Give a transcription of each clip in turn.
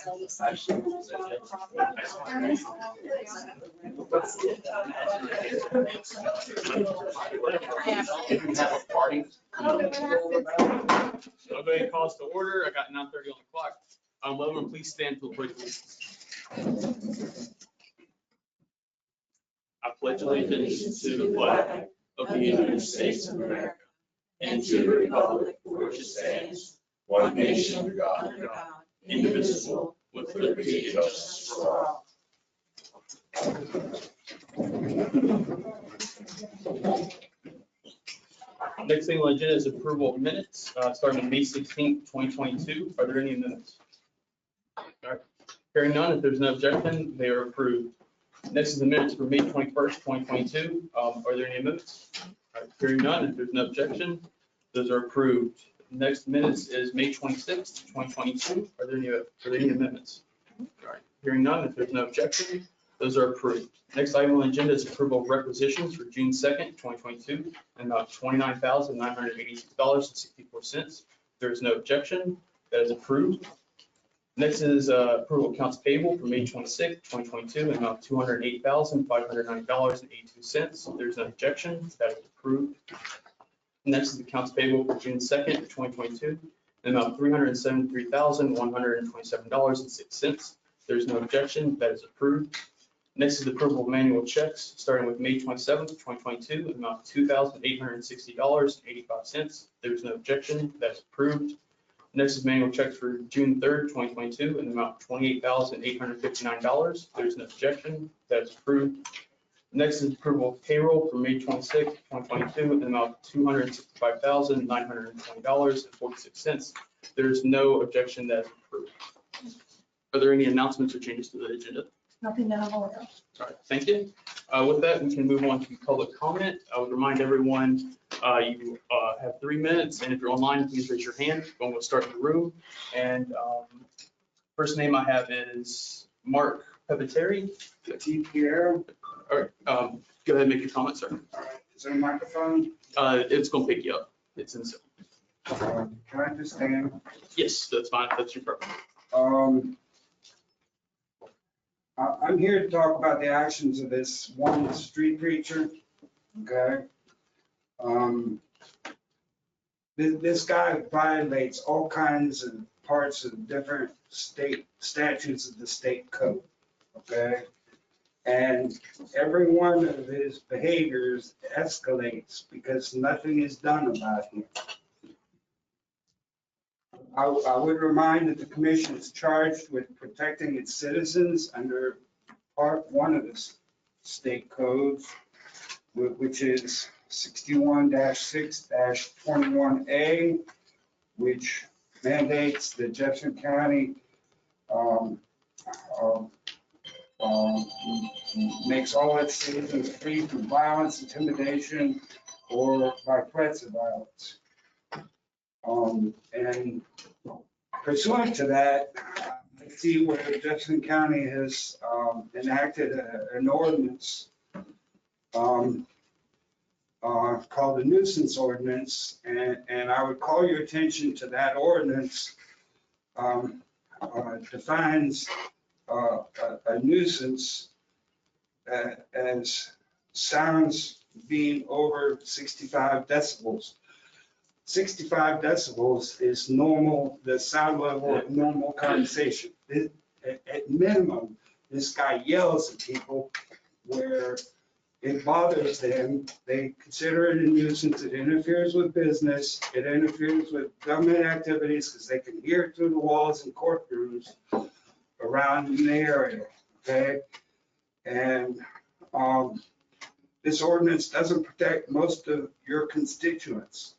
So I'll go ahead and call us to order. I got 9:30 on the clock. Will everyone please stand for the pledge of allegiance? I pledge allegiance to the flag of the United States of America and to the republic for which it stands, one nation under God, indivisible, with liberty and justice for all. Next thing on the agenda is approval of minutes, starting on May 16th, 2022. Are there any minutes? All right. Hearing none, if there's no objection, they are approved. Next is the minutes for May 21st, 2022. Are there any minutes? All right. Hearing none, if there's no objection, those are approved. Next minutes is May 26th, 2022. Are there any amendments? All right. Hearing none, if there's no objection, those are approved. Next item on the agenda is approval of requisitions for June 2nd, 2022, and about $29,986.64. There is no objection. That is approved. Next is approval of accounts payable for May 26th, 2022, and about $208,509.82. There's no objection. That is approved. Next is accounts payable for June 2nd, 2022, and about $373,127.06. There's no objection. That is approved. Next is approval of manual checks starting with May 27th, 2022, and about $2,860.85. There's no objection. That's approved. Next is manual checks for June 3rd, 2022, and about $28,859. There's no objection. That's approved. Next is approval of payroll for May 26th, 2022, and about $265,920.46. There's no objection. That's approved. Are there any announcements or changes to the agenda? Nothing that I'm aware of. All right, thank you. With that, we can move on to public comment. I would remind everyone, you have 3 minutes, and if you're online, please raise your hand. I'm going to start in the room. And first name I have is Mark Pepiteri. Pierre. All right, go ahead and make your comment, sir. All right, is there a microphone? It's going to pick you up. It's in. Can I just stand? Yes, that's fine. That's your preference. I'm here to talk about the actions of this one street preacher, okay? This guy violates all kinds of parts of different state statutes of the state code, okay? And every one of his behaviors escalates because nothing is done about him. I would remind that the commission is charged with protecting its citizens under part 1 of the state codes, which is 61-6-21A, which mandates that Jefferson County makes all its citizens free from violence, intimidation, or by threats of violence. And pursuant to that, I see where Jefferson County has enacted an ordinance called a nuisance ordinance, and I would call your attention to that ordinance. Defines a nuisance as sounds being over 65 decibels. 65 decibels is normal, the sound level of normal conversation. At minimum, this guy yells at people where it bothers them. They consider it a nuisance. It interferes with business. It interferes with government activities because they can hear it through the walls and courtrooms around in the area, okay? And this ordinance doesn't protect most of your constituents,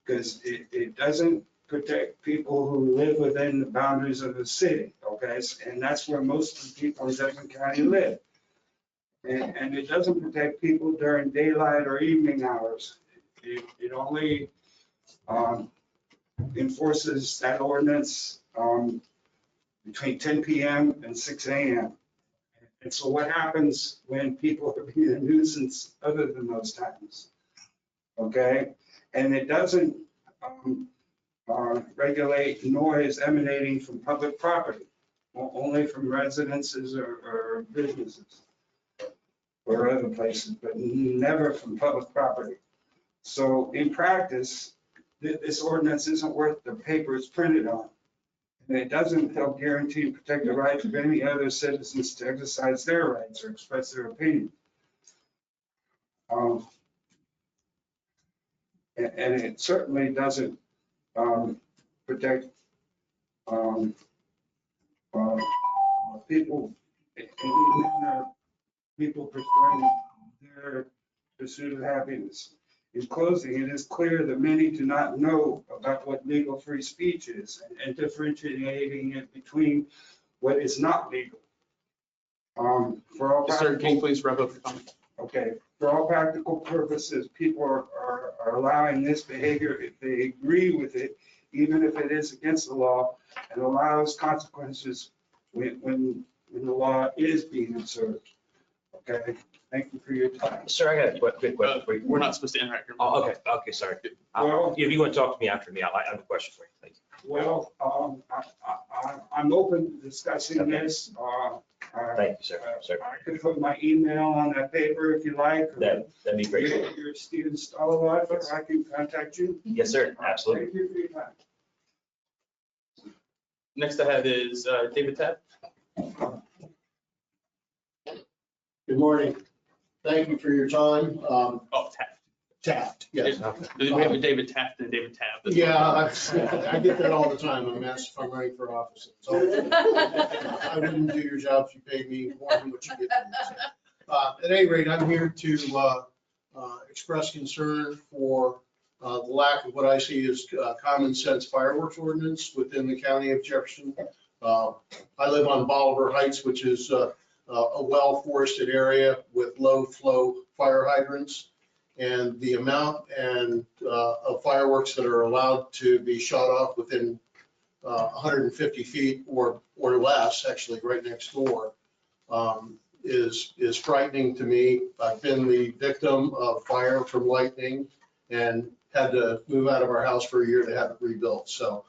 because it doesn't protect people who live within the boundaries of the city, okay? And that's where most of the people in Jefferson County live. And it doesn't protect people during daylight or evening hours. It only enforces that ordinance between 10 p.m. and 6 a.m. And so what happens when people are being a nuisance other than those times, okay? And it doesn't regulate noise emanating from public property. only from residences or businesses or other places, but never from public property. So in practice, this ordinance isn't worth the paper it's printed on. And it doesn't help guarantee and protect the rights of any other citizens to exercise their rights or express their opinion. And it certainly doesn't protect people, people pursuing their pursuit of happiness. In closing, it is clear that many do not know about what legal free speech is and differentiating it between what is not legal. For all Sir, can you please wrap up your comment? Okay, for all practical purposes, people are allowing this behavior if they agree with it, even if it is against the law, and allows consequences when the law is being observed. Okay, thank you for your time. Sir, I got a quick question for you. We're not supposed to interact here. Oh, okay, sorry. Well- If you want to talk to me after me, I have a question for you. Thank you. Well, I'm open to discussing Okay. this. Thank you, sir. Sir, I could put my email on that paper if you like. that'd be great. You're Steven Stallworth, I can contact you. Yes, sir, absolutely. Thank you for your time. Next I have is David Tapp. Good morning. Thank you for your time. Oh, Taft. Taft, yes. We have a David Taft and David Tapp. Yeah, I get that all the time. I'm asked if I'm running for office. It's all- I wouldn't do your job if you paid me more than what you get. At any rate, I'm here to express concern for the lack of what I see as common sense fireworks ordinance within the county of Jefferson. I live on Bolivar Heights, which is a well-forested area with low flow fire hydrants. And the amount of fireworks that are allowed to be shot off within 150 feet or less, actually right next door, is frightening to me. I've been the victim of fire from lightning and had to move out of our house for a year to have it rebuilt. So,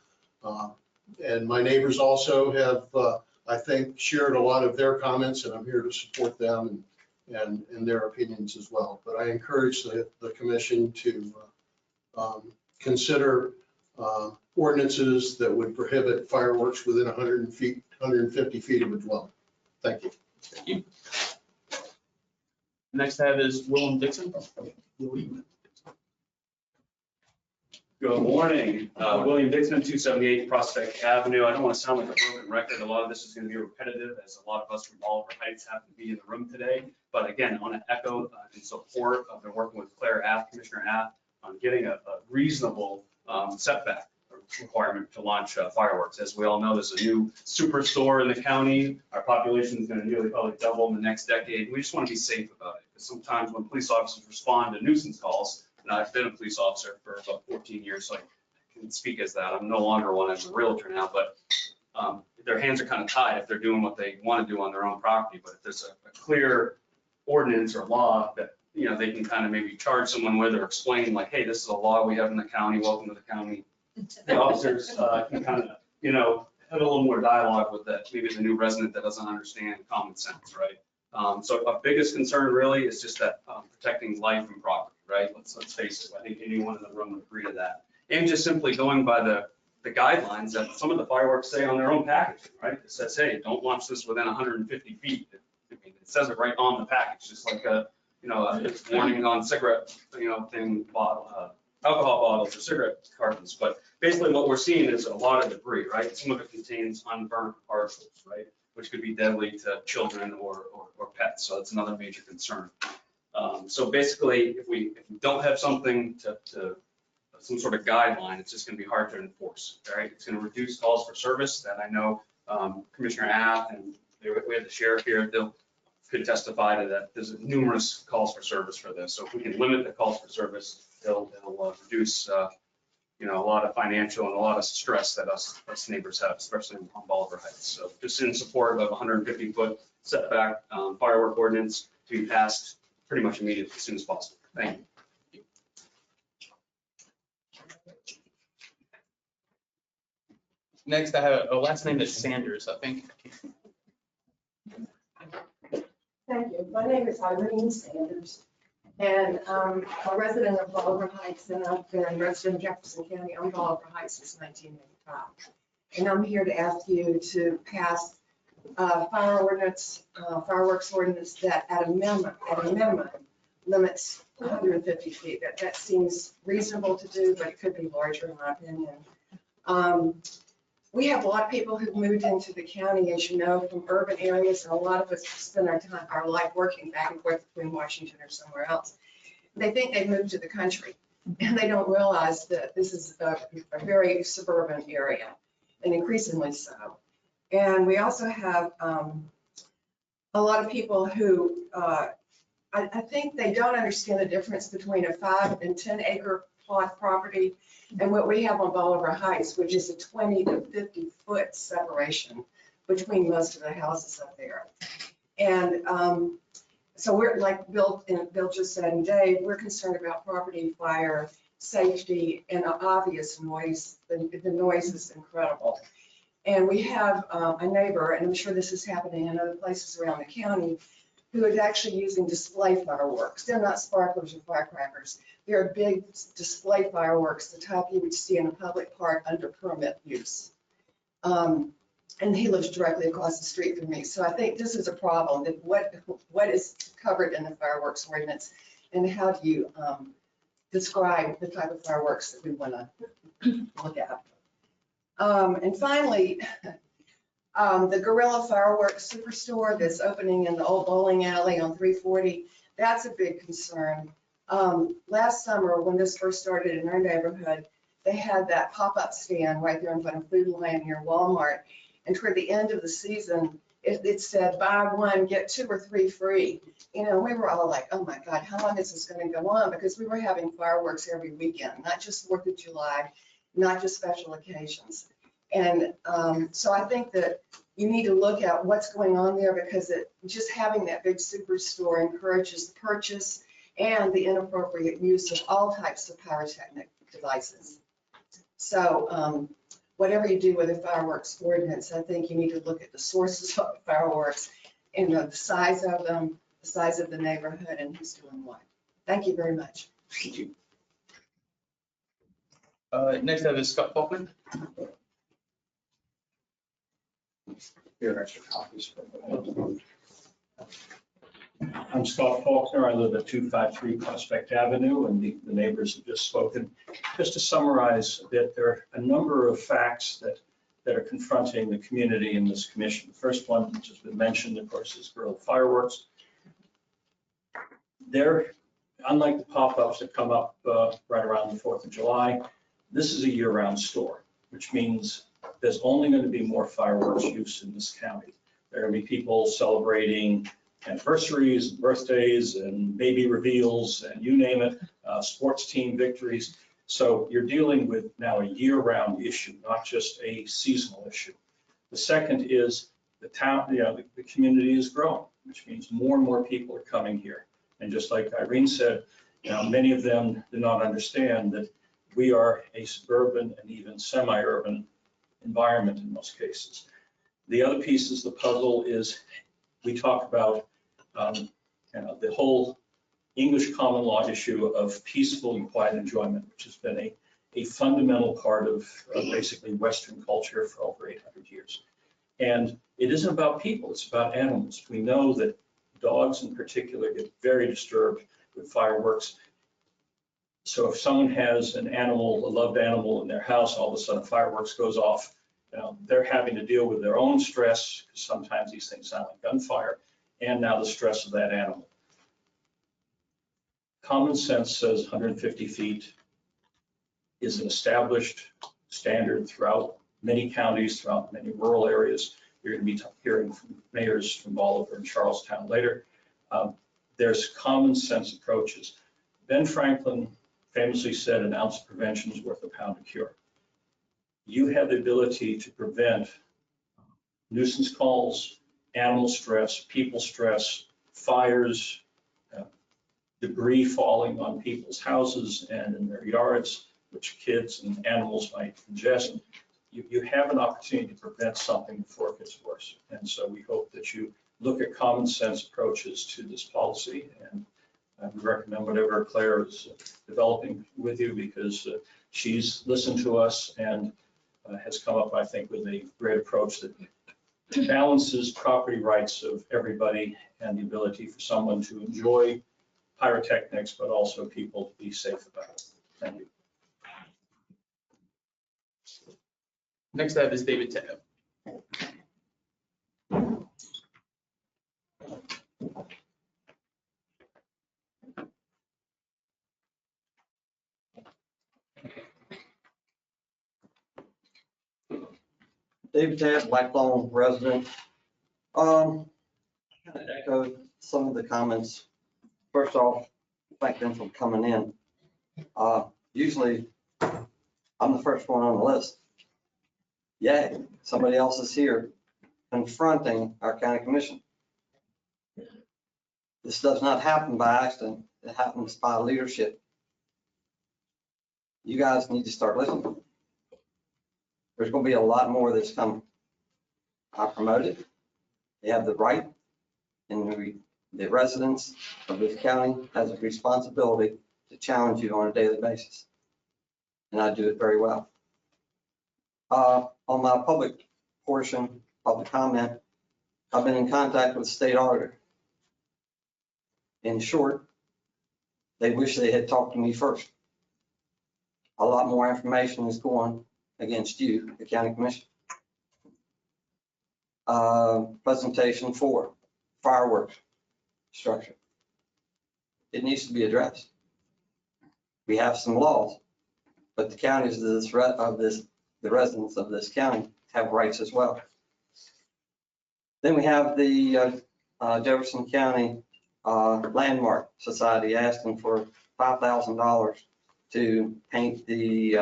and my neighbors also have, I think, shared a lot of their comments, and I'm here to support them and their opinions as well. But I encourage the commission to consider ordinances that would prohibit fireworks within 150 feet of a dwelling. Thank you. Thank you. Next I have is Willem Dixon. Good morning. William Dixon, 278 Prospect Avenue. I don't want to sound like a broken record. A lot of this is going to be repetitive, as a lot of us from Bolivar Heights happen to be in the room today. But again, I want to echo in support of the working with Commissioner Aft, on getting a reasonable setback requirement to launch fireworks. As we all know, there's a new superstore in the county. Our population is going to nearly probably double in the next decade. We just want to be safe about it, because sometimes when police officers respond to nuisance calls, and I've been a police officer for about 14 years, so I can speak as that. I'm no longer one, I'm a realtor now, but their hands are kind of tied if they're doing what they want to do on their own property. But if there's a clear ordinance or law that, you know, they can kind of maybe charge someone with or explain, like, hey, this is a law we have in the county, welcome to the county. The officers can kind of, you know, have a little more dialogue with that, maybe the new resident that doesn't understand common sense, right? So our biggest concern really is just that protecting life and property, right? Let's face it, I think anyone in the room would agree to that. And just simply going by the guidelines that some of the fireworks say on their own packaging, right? It says, hey, don't launch this within 150 feet. I mean, it says it right on the package, just like a, you know, a warning on cigarette, you know, alcohol bottles or cigarette cartons. But basically what we're seeing is a lot of debris, right? Some of it contains unburnt particles, right? Which could be deadly to children or pets. So that's another major concern. So basically, if we don't have something to some sort of guideline, it's just going to be hard to enforce, right? It's going to reduce calls for service that I know Commissioner Aft and we have the sheriff here, they'll could testify to that. There's numerous calls for service for this. So if we can limit the calls for service, it'll reduce you know, a lot of financial and a lot of stress that us neighbors have, especially on Bolivar Heights. So just in support of 150-foot setback firework ordinance to be passed pretty much immediately as soon as possible. Thank you. Next, I have a last name that's Sanders, I think. Thank you. My name is Irene Sanders, and I'm a resident of Bolivar Heights, and I've been a resident of Jefferson County on Bolivar Heights since 1985. And I'm here to ask you to pass fireworks ordinance that at a minimum limits 150 feet. That seems reasonable to do, but it could be larger in my opinion. We have a lot of people who've moved into the county, as you know, from urban areas, and a lot of us spend our life working back and forth between Washington or somewhere else. They think they've moved to the country, and they don't realize that this is a very suburban area, and increasingly so. And we also have a lot of people who, I think they don't understand the difference between a 5 and 10 acre plot property and what we have on Bolivar Heights, which is a 20 to 50 foot separation between most of the houses up there. And so we're, like Bill just said, and Dave, we're concerned about property fire, safety, and obvious noise. The noise is incredible. And we have a neighbor, and I'm sure this is happening in other places around the county, who is actually using display fireworks. They're not sparklers or firecrackers. They're big display fireworks, the type you would see in a public park under permit use. And he lives directly across the street from me. So I think this is a problem, that what is covered in the fireworks ordinance, and how do you describe the type of fireworks that we want to look at. And finally, the Gorilla Fireworks Superstore that's opening in the old bowling alley on 340, that's a big concern. Last summer, when this first started in our neighborhood, they had that pop-up stand right there in front of Food Lion near Walmart. And toward the end of the season, it said, buy one, get 2 or 3 free. You know, we were all like, oh my God, how long is this going to go on? Because we were having fireworks every weekend, not just 4th of July, not just special occasions. And so I think that you need to look at what's going on there, because just having that big superstore encourages the purchase and the inappropriate use of all types of pyrotechnic devices. So whatever you do with the fireworks ordinance, I think you need to look at the sources of fireworks and the size of them, the size of the neighborhood, and who's doing what. Thank you very much. Thank you. Next I have is Scott Faulkner. Here, extra copies. I'm Scott Faulkner. I live at 253 Prospect Avenue, and the neighbors have just spoken. Just to summarize a bit, there are a number of facts that are confronting the community in this commission. The first one, which has been mentioned, of course, is Gorilla Fireworks. They're, unlike the pop-ups that come up right around the 4th of July, this is a year-round store, which means there's only going to be more fireworks use in this county. There are going to be people celebrating anniversaries, birthdays, and baby reveals, and you name it, sports team victories. So you're dealing with now a year-round issue, not just a seasonal issue. The second is the town, the community is growing, which means more and more people are coming here. And just like Irene said, many of them do not understand that we are a suburban and even semi-urban environment in most cases. The other piece of the puzzle is we talk about the whole English common law issue of peaceful and quiet enjoyment, which has been a fundamental part of basically Western culture for over 800 years. And it isn't about people, it's about animals. We know that dogs in particular get very disturbed with fireworks. So if someone has an animal, a loved animal in their house, all of a sudden fireworks goes off, they're having to deal with their own stress, because sometimes these things sound like gunfire, and now the stress of that animal. Common sense says 150 feet is an established standard throughout many counties, throughout many rural areas. You're going to be hearing from mayors from Bolivar and Charlestown later. There's common sense approaches. Ben Franklin famously said, an ounce of prevention is worth a pound of cure. You have the ability to prevent nuisance calls, animal stress, people stress, fires, debris falling on people's houses and in their yards, which kids and animals might ingest. you have an opportunity to prevent something before it gets worse. And so we hope that you look at common sense approaches to this policy. And I would recommend whatever Claire is developing with you, because she's listened to us and has come up, I think, with a great approach that balances property rights of everybody and the ability for someone to enjoy pyrotechnics, but also people to be safe about it. Thank you. Next I have is David Tabb. David Tabb, lifelong resident. Kind of echo some of the comments. First off, thank them for coming in. Usually, I'm the first one on the list. Yay, somebody else is here confronting our county commission. This does not happen by accident. It happens by leadership. You guys need to start listening. There's going to be a lot more that's coming. I promote it. They have the right, and the residents of this county has a responsibility to challenge you on a daily basis. And I do it very well. On my public portion, public comment, I've been in contact with the state auditor. In short, they wish they had talked to me first. A lot more information is going against you, the county commission. Presentation 4, fireworks structure. It needs to be addressed. We have some laws, but the counties the residents of this county have rights as well. Then we have the Jefferson County Landmark Society asking for $5,000 to paint the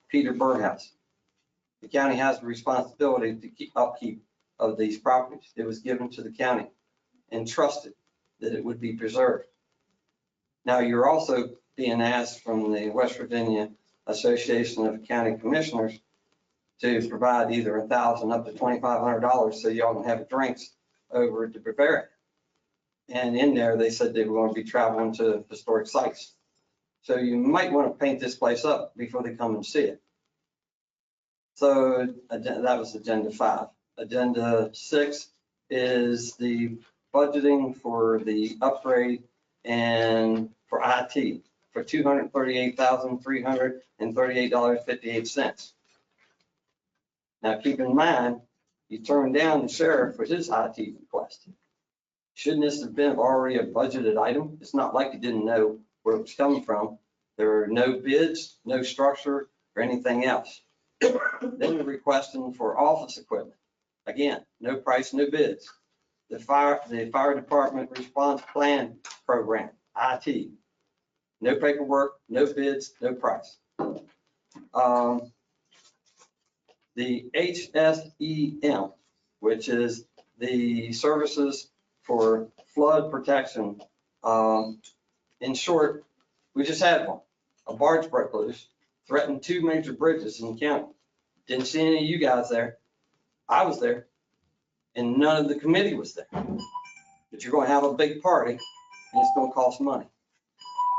Peter Burr House. The county has the responsibility to keep upkeep of these properties. It was given to the county and trusted that it would be preserved. Now, you're also being asked from the West Virginia Association of County Commissioners to provide either $1,000 up to $2,500 so y'all can have drinks over to Bavaria. And in there, they said they were going to be traveling to historic sites. So you might want to paint this place up before they come and see it. So that was agenda 5. Agenda 6 is the budgeting for the upgrade and for IT for $238,338.58. Now, keep in mind, you turned down the sheriff for his IT request. Shouldn't this have been already a budgeted item? It's not like you didn't know where it was coming from. There are no bids, no structure, or anything else. Then you're requesting for office equipment. Again, no price, no bids. The fire department response plan program, IT. No paperwork, no bids, no price. The HSEM, which is the services for flood protection. In short, we just had one. A barge broke loose, threatened 2 major bridges in the county. Didn't see any of you guys there. I was there, and none of the committee was there. But you're going to have a big party, and it's going to cost money.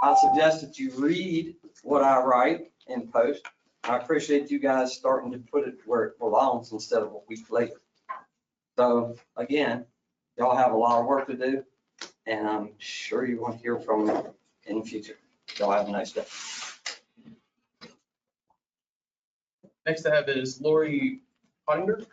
I suggest that you read what I write and post. I appreciate you guys starting to put it where it belongs instead of a week later. So again, y'all have a lot of work to do, and I'm sure you want to hear from me in the future. Y'all have a nice day. Next I have is Lori Pottinger.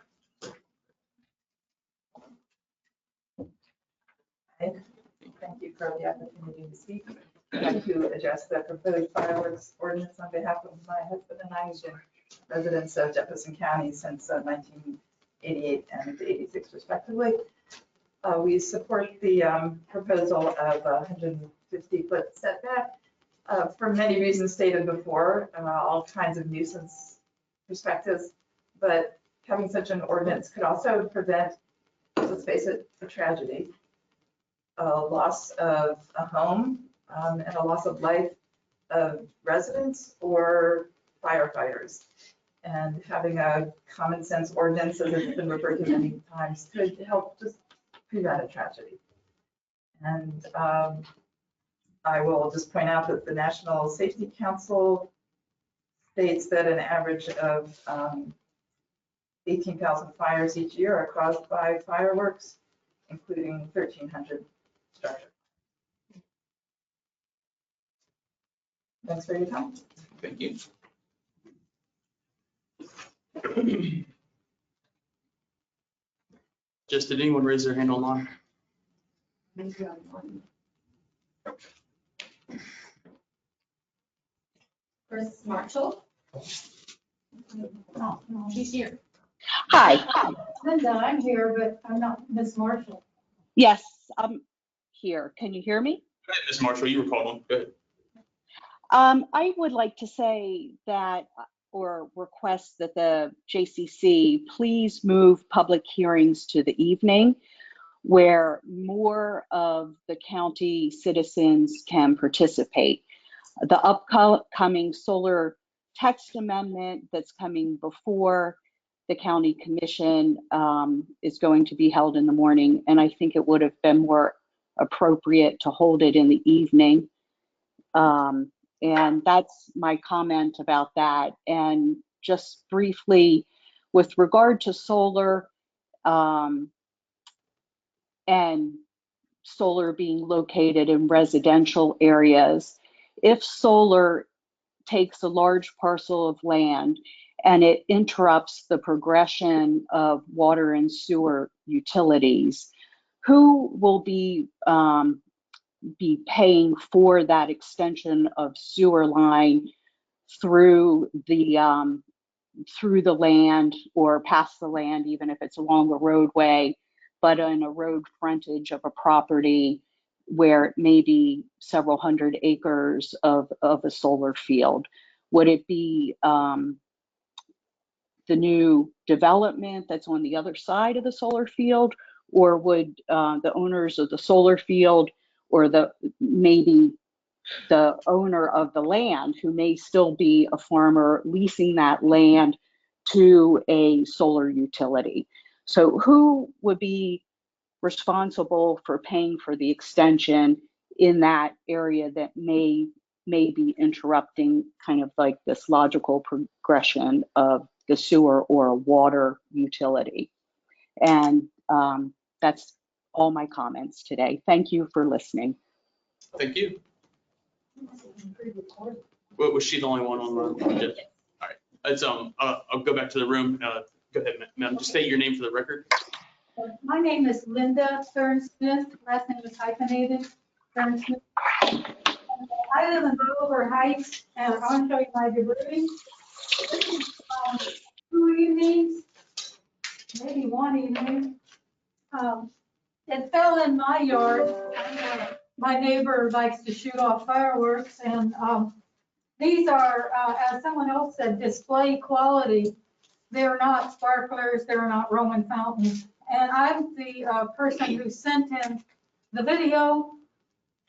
Thank you for the opportunity to speak. I'd like to address the proposed fireworks ordinance on behalf of my husband and I, who've been residents of Jefferson County since 1988 and 86 respectively. We support the proposal of 150-foot setback for many reasons stated before, all kinds of nuisance perspectives, but having such an ordinance could also prevent, let's face it, a tragedy, a loss of a home, and a loss of life of residents or firefighters. And having a common sense ordinance, as it's been referred to many times, could help just prevent a tragedy. And I will just point out that the National Safety Council states that an average of 18,000 fires each year are caused by fireworks, including 1,300 structure. Thanks for your time. Thank you. Just did anyone raise their hand online? Chris Marshall. Oh, no, she's here. Hi, Linda, I'm here, but I'm not Miss Marshall. yes, I'm here. Can you hear me? Go ahead, Ms. Marshall, you were called on. Go ahead. I would like to say that, or request that the JCC please move public hearings to the evening where more of the county citizens can participate. The upcoming solar text amendment that's coming before the county commission is going to be held in the morning, and I think it would have been more appropriate to hold it in the evening. And that's my comment about that. And just briefly, with regard to solar and solar being located in residential areas, if solar takes a large parcel of land and it interrupts the progression of water and sewer utilities, who will be paying for that extension of sewer line through the land or past the land, even if it's along a roadway, but on a road frontage of a property where it may be several hundred acres of a solar field? Would it be the new development that's on the other side of the solar field, or would the owners of the solar field, or maybe the owner of the land, who may still be a farmer, leasing that land to a solar utility? So who would be responsible for paying for the extension in that area that may be interrupting kind of like this logical progression of the sewer or a water utility? And that's all my comments today. Thank you for listening. Thank you. Was she the only one on the? All right. It's I'll go back to the room. Go ahead, ma'am. Just state your name for the record. My name is Linda Stern-Smith. Last name is hyphenated. Stern-Smith. I live in Bolivar Heights, and I want to show you my debris. This is 2 evenings, maybe 1 evening. It fell in my yard. My neighbor likes to shoot off fireworks, and these are, as someone else said, display quality. They're not sparklers, they're not Roman fountains. And I'm the person who sent in the video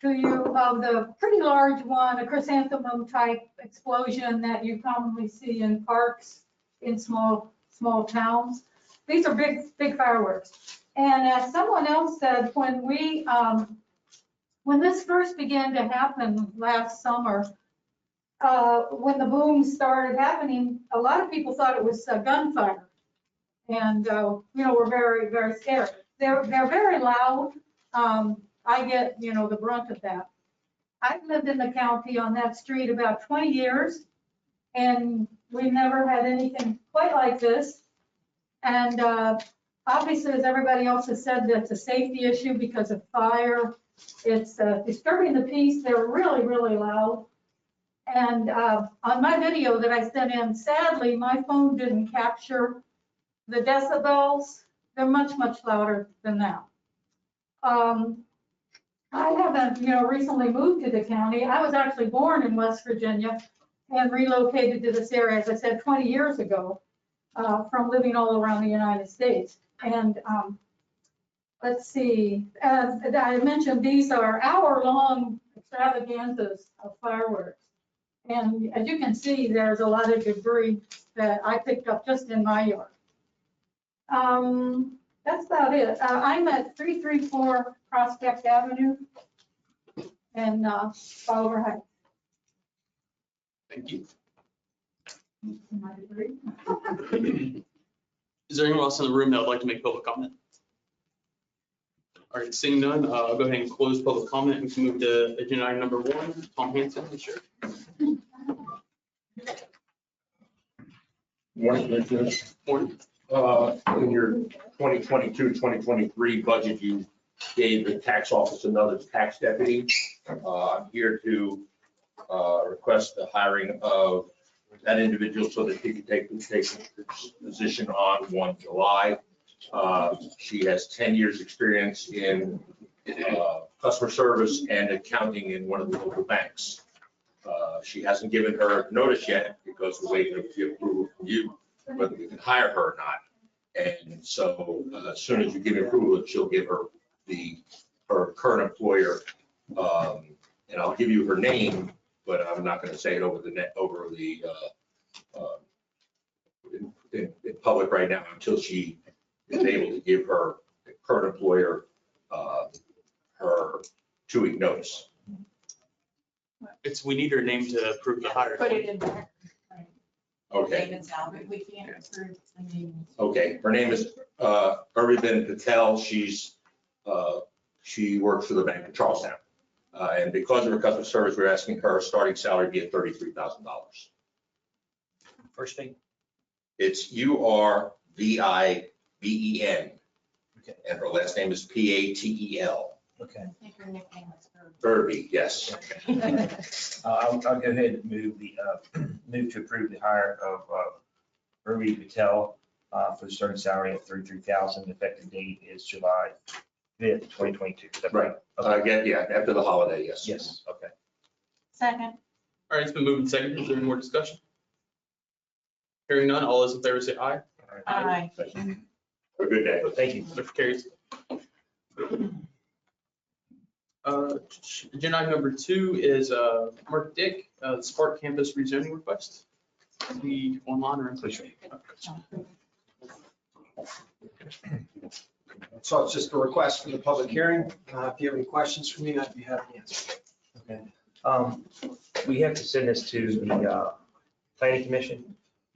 to you of the pretty large one, a chrysanthemum type explosion that you commonly see in parks in small towns. These are big fireworks. And as someone else said, when this first began to happen last summer, when the boom started happening, a lot of people thought it was a gunfire. And, we're very, very scared. They're very loud. I get, the brunt of that. I've lived in the county on that street about 20 years, and we've never had anything quite like this. And obviously, as everybody else has said, that's a safety issue because of fire. It's disturbing the peace. They're really, really loud. And on my video that I sent in, sadly, my phone didn't capture the decibels. They're much, much louder than that. I haven't, recently moved to the county. I was actually born in West Virginia and relocated to this area, as I said, 20 years ago, from living all around the United States. And let's see, as I mentioned, these are hour-long extravaganzas of fireworks. And as you can see, there's a lot of debris that I picked up just in my yard. That's about it. I'm at 334 Prospect Avenue in Bolivar Heights. Thank you. My debris. Is there anyone else in the room that would like to make public comment? All right, seeing none, I'll go ahead and close public comment. We can move to agenda item number 1, Tom Hanson, sure. Morning, Commissioners. Morning. In your 2022, 2023 budget, you gave the tax office another tax deputy. I'm here to request the hiring of that individual so that he can take the position on 1 July. She has 10 years experience in customer service and accounting in one of the local banks. She hasn't given her notice yet because we're waiting to approve from you whether we can hire her or not. And so as soon as you give me approval, she'll give her her current employer, and I'll give you her name, but I'm not going to say it over in public right now until she is able to give her current employer her 2-week notice. We need her name to approve the hire. Put it in there. Okay. Name and salary. We can't approve the name. Okay, her name is Urban Patel. She works for the Bank of Charlestown. And because of her customer service, we're asking her starting salary be at $33,000. First name? It's URVIBEN, Okay. and her last name is PATEL. Okay. I think her nickname is Irby, yes. I'll go ahead and move to approve the hire of Urvi Patel for the starting salary of $33,000. Effective date is July 5th, 2022. Is that right? Okay. After the holiday, yes. Yes, okay. Second. All right, it's been moved and seconded. Is there any more discussion? Hearing none, all those in favor say aye. Aye. Thank you. Have a good day. Thank you. Motion carries. Agenda item number 2 is Mark Dick, Spark Campus rezoning request. Be online or in person? So it's just a request for the public hearing. If you have any questions for me, I'd be happy to answer. Okay. We have to send this to the planning commission.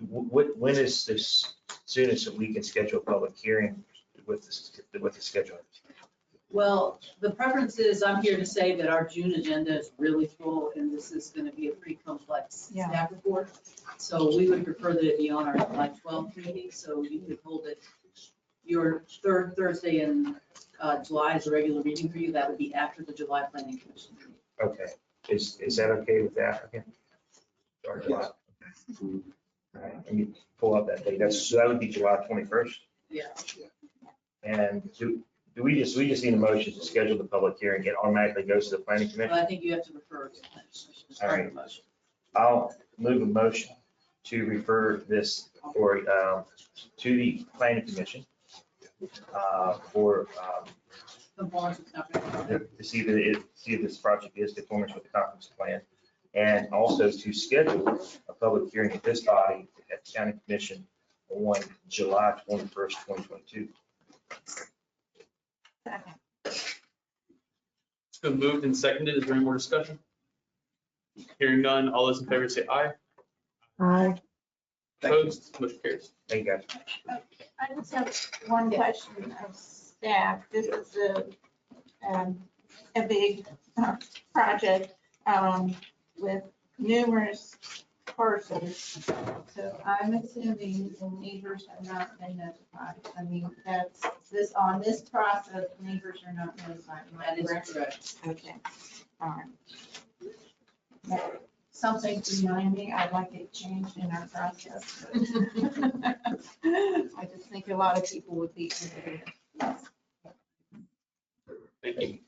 When is this soonest that we can schedule a public hearing with the schedule? Well, the preference is, I'm here to say that our June agenda is really full, and this is going to be a pretty complex staff report. So we would prefer that it be on our July 12th meeting, so you could hold it. Your third Thursday in July is a regular meeting for you. That would be after the July planning commission meeting. Okay, is that okay with that? Okay. Yes. All right, let me pull up that date. So that would be July 21st. Yeah. And do we just need a motion to schedule the public hearing? It automatically goes to the planning commission? But I think you have to refer to the planning commission as part of the motion. I'll move a motion to refer this to the planning commission for Conformance with comprehensive. to see if this project is conformance with the comprehensive plan, and also to schedule a public hearing at this body at the county commission on July 21st, 2022. It's been moved and seconded. Is there any more discussion? Hearing none, all those in favor say aye. Aye. Opposed, motion carries. Thank you, guys. I just have one question of staff. This is a big project with numerous parcels. So I'm assuming the neighbors have not been notified. I mean, that's on this process, neighbors are not notified. Am I That is correct? correct. Okay, all right. Something to remind me, I'd like it changed in our process. I just think a lot of people would be. Thank you.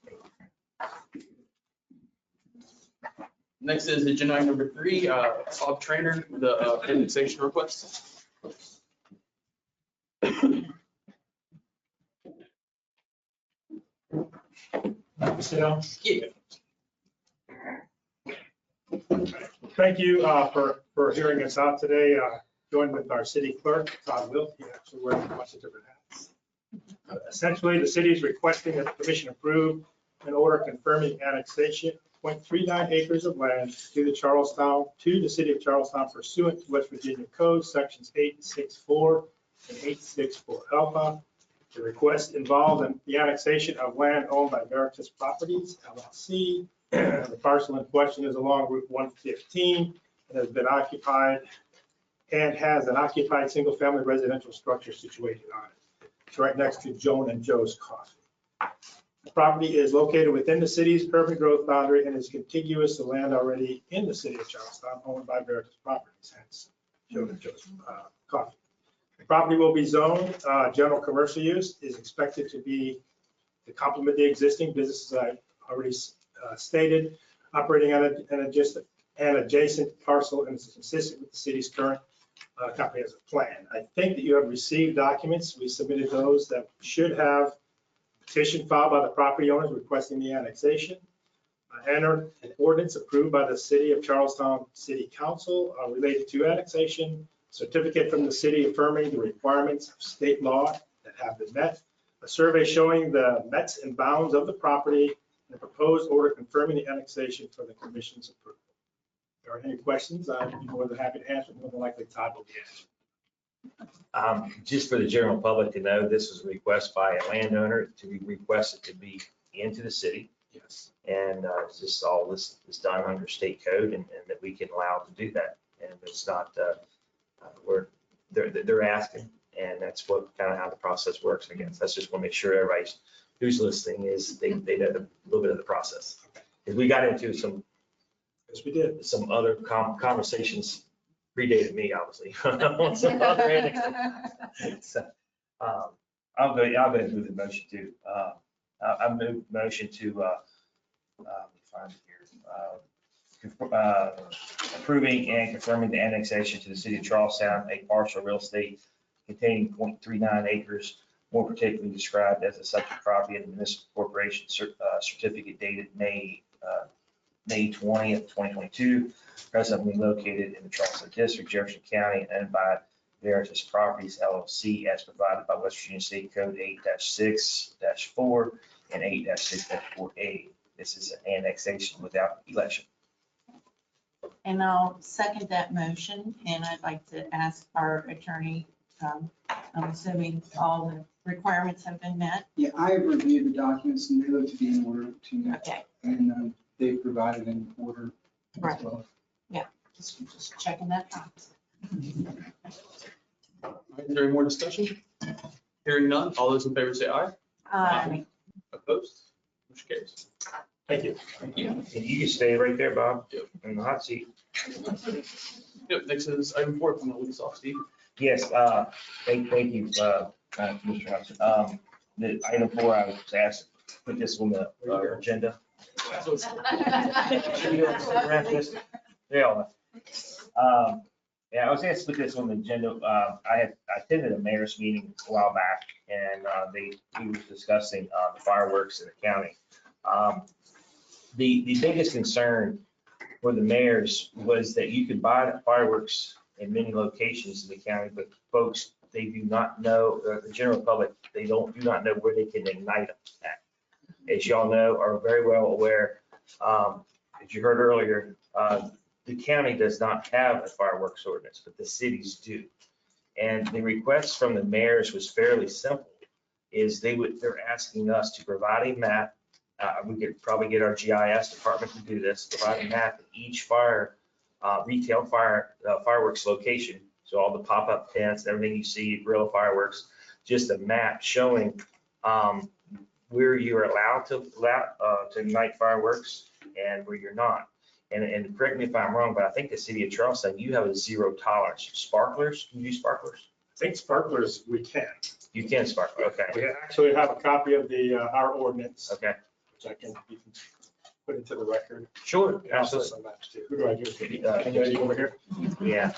Next is agenda item number 3, Bob Trainer, the annexation request. Sit down. Yeah. Thank you for hearing us out today. Joined with our city clerk, Todd Wilt. He actually wears a bunch of different hats. Essentially, the city is requesting that the commission approve an order confirming annexation of 0.39 acres of land to the city of Charlestown pursuant to West Virginia Code Sections 864 and 864 Alpha. The request involved in the annexation of land owned by Veritas Properties LLC. The parcel in question is along Route 115 and has been occupied and has an occupied single-family residential structure situated on it. It's right next to Joan and Joe's Coffee. The property is located within the city's urban growth boundary and is contiguous to land already in the city of Charlestown owned by Veritas Properties, hence Joan and Joe's Coffee. The property will be zoned general commercial use, is expected to be to complement the existing businesses I already stated, operating on an adjacent parcel and is consistent with the city's current comprehensive plan. I think that you have received documents. We submitted those that should have petition filed by the property owners requesting the annexation. Entered an ordinance approved by the city of Charlestown City Council related to annexation, certificate from the city affirming the requirements of state law that have been met, a survey showing the mets and bounds of the property, and a proposed order confirming the annexation for the commission's approval. If there are any questions, I'd be more than happy to answer. More than likely, Todd will be answering. Just for the general public to know, this was a request by a landowner to be requested to be into the city. Yes. And just all this is done under state code and that we can allow to do that. And it's not, they're asking, and that's what kind of how the process works. I guess that's just want to make sure everybody who's listening is they know a little bit of the process. Because we got into some, Yes, we did. some other conversations predated me, obviously. On some other annexes. So, I'll go ahead and move the motion too. I move motion to let me find it here. Approving and confirming the annexation to the city of Charlestown, a parcel of real estate containing 0.39 acres, more particularly described as a subject property of the municipal corporation certificate dated May 20th, 2022, presently located in the Charleston District, Jefferson County, and by Veritas Properties LLC as provided by West Virginia State Code 8-6-4 and 8-6-4A. This is an annexation without election. And I'll second that motion, and I'd like to ask our attorney, I'm assuming all the requirements have been met? Yeah, I have reviewed the documents and they look to be in order to me. Okay. And they provided an order Right. as well. Yeah, just checking that box. Is there any more discussion? Hearing none, all those in favor say aye. Opposed? Motion carries. Thank you. Thank you. And you can stay right there, Bob, in the hot seat. Yep, next is item 4 from the lease off, Steve. Yes, thank you, Mr. Hudson. The item 4, I was asked to put this on the agenda. Yeah, I was asked to put this on the agenda. I attended a mayor's meeting a while back, and we were discussing the fireworks in the county. The biggest concern for the mayors was that you could buy the fireworks in many locations in the county, but folks, they do not know, the general public, they do not know where they can ignite them at. As y'all know, are very well aware, as you heard earlier, the county does not have a fireworks ordinance, but the cities do. And the request from the mayors was fairly simple, is they're asking us to provide a map. We could probably get our GIS department to do this, provide a map of each retail fireworks location. So all the pop-up tents, everything you see, grill fireworks, just a map showing where you're allowed to ignite fireworks and where you're not. And correct me if I'm wrong, but I think the city of Charleston, you have a 0 tolerance. Sparklers, can you do sparklers? I think sparklers, we can. You can sparkler, okay. We actually have a copy of our ordinance. Okay. Which you can put into the record. Sure, And also absolutely. some maps too. Who do I give it to? Anybody over here? Yeah.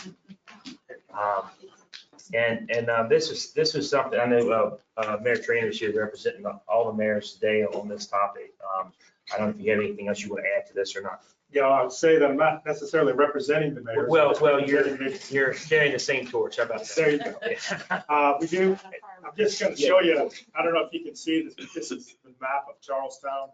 This was something, I know Mayor Trainer's here representing all the mayors today on this topic. I don't know if you have anything else you want to add to this or not. I would say that I'm not necessarily representing the mayor. Well, you're carrying the same torch. How about that? There you go. We do, I'm just gonna show you, I don't know if you can see this, but this is the map of Charlestown.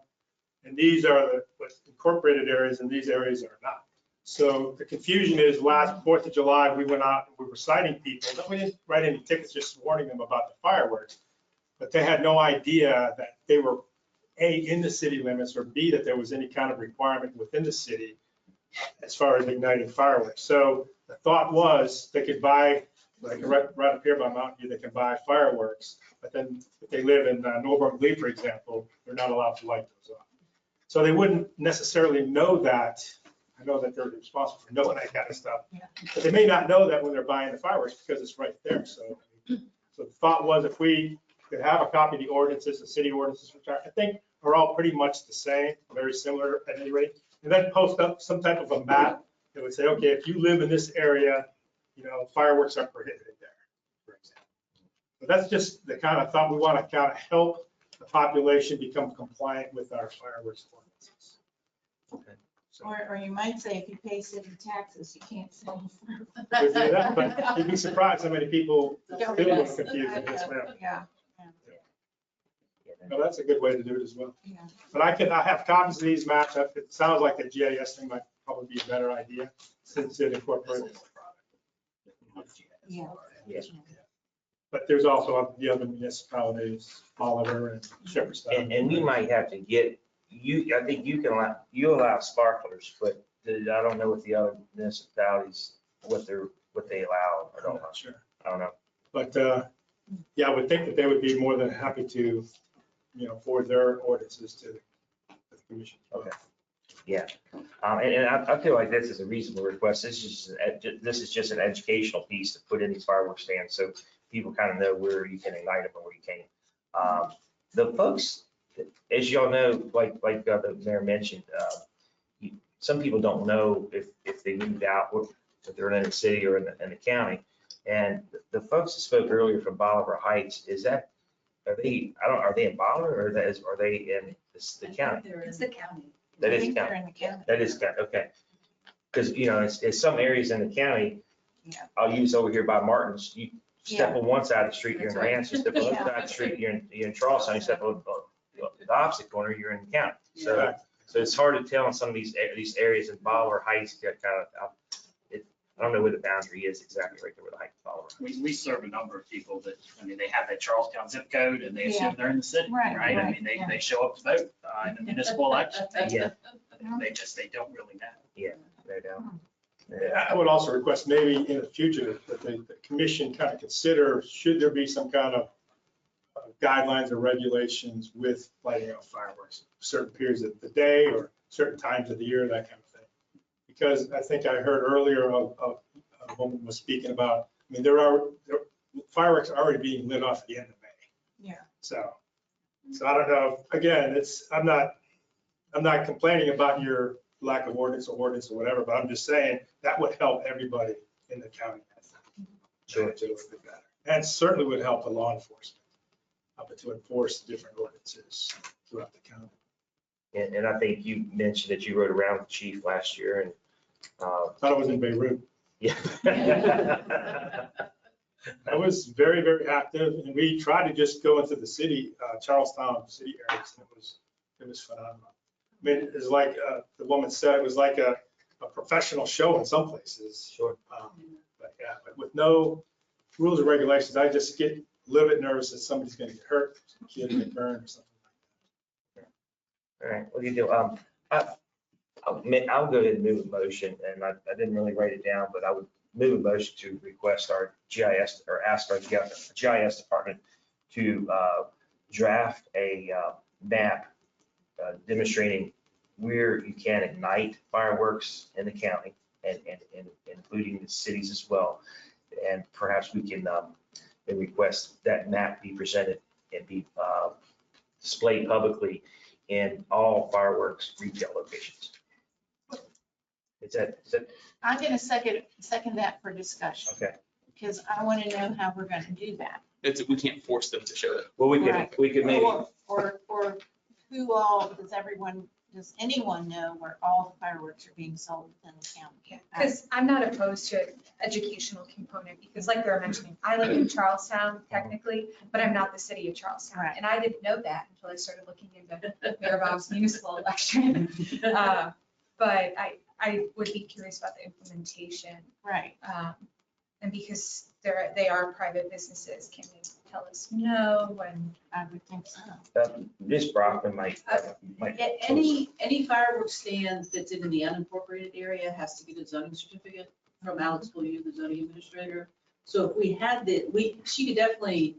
And these are the incorporated areas, and these areas are not. So the confusion is last 4th of July, we went out and we were citing people. We didn't write any tickets, just warning them about the fireworks. But they had no idea that they were A, in the city limits, or B, that there was any kind of requirement within the city as far as igniting fireworks. So the thought was they could buy, like right up here by Mountain View, they can buy fireworks. But then if they live in Norfolk Lee, for example, they're not allowed to light those up. So they wouldn't necessarily know that. I know that they're responsible for knowing that kind of stuff, but they may not know that when they're buying the fireworks because it's right there. So the thought was if we could have a copy of the ordinances, the city ordinances, which I think are all pretty much the same, very similar at any rate, and then post up some type of a map that would say, okay, if you live in this area, fireworks are prohibited there, for example. But that's just the kind of thought we want to kind of help the population become compliant with our fireworks ordinances. Okay. So, Or you might say if you pay city taxes, you can't sell. we'll do that, but you'd be surprised how many people still get confused in this manner. Yeah. No, that's a good way to do it as well. Yeah. But I have copies of these maps. It sounds like the GIS thing might probably be a better idea since it incorporates. Yeah. But there's also the other municipalities, Oliver and Jefferson. And we might have to get, I think you allow sparklers, but I don't know what the other municipalities, what they allow or I'm don't allow. not sure. I don't know. But I would think that they would be more than happy to, forward their ordinances to the commission. Okay. Yeah. And I feel like this is a reasonable request. This is just an educational piece to put in these fireworks stands so people kind of know where you can ignite them and where you can't. The folks, as y'all know, like the mayor mentioned, some people don't know if they moved out, if they're in the city or in the county. And the folks that spoke earlier from Bolivar Heights, are they in Bolivar or are they in the county? It's the county. That I is think they're county. in the county. That is county, okay. Because, it's some areas in the county, Yeah. I'll use over here by Martin's, you step Yeah. on one side of the street, you're in That's right. Ranch, you step on the other Yeah. side of the street, you're in Charleston, you step on the opposite corner, you're in the county. So it's hard to tell in some of these areas in Bolivar Heights, I don't know where the boundary is exactly right there where the Heights Bolivar. We serve a number of people that, they have that Charlestown zip code and they assume they're in the city, Right, right? right, yeah. They show up to vote in the municipal election. Yeah. They don't really know. Yeah, no doubt. I would also request maybe in the future that the commission kind of consider, should there be some kind of guidelines or regulations with lighting off fireworks, certain periods of the day or certain times of the year, that kind of thing. Because I think I heard earlier a woman was speaking about, fireworks are already being lit off at the end of May. Yeah. So I don't know, again, I'm not complaining about your lack of ordinance or whatever, but I'm just saying that would help everybody in the county. Sure. To do a little bit better. And certainly would help the law enforcement to enforce different ordinances throughout the county. And I think you mentioned that you rode around with the chief last year and. Thought it was in Beirut. Yeah. I was very, very active, and we tried to just go into the city, Charlestown city areas. It was phenomenal. I mean, it's like the woman said, it was like a professional show in some places. Sure. But with no rules or regulations, I just get a little bit nervous that somebody's going to get hurt, some kid get burned or something like that. All right, what do you do? I'll go ahead and move a motion, and I didn't really write it down, but I would move a motion to request our GIS or ask our GIS department to draft a map demonstrating where you can ignite fireworks in the county and including the cities as well. And perhaps we can request that map be presented and be displayed publicly in all fireworks retail locations. Is that I'm going to second that for discussion. okay? Because I want to know how we're going to do that. We can't force them to show it. Well, we Right. could maybe, Or who all, does everyone does anyone know where all the fireworks are being sold within the county? Because I'm not opposed to an educational component, because like they were mentioning, I live in Charlestown technically, but I'm not the city of Charlestown. Right. And I didn't know that until I started looking into Mayor Bob's municipal election. But I would be curious about the implementation. Right. And because they are private businesses, can they tell us no when? I would think so. Ms. Brockman might. Any fireworks stand that's in the unincorporated area has to get a zoning certificate from Alex Beaulieu, the zoning administrator. So if we had she could definitely,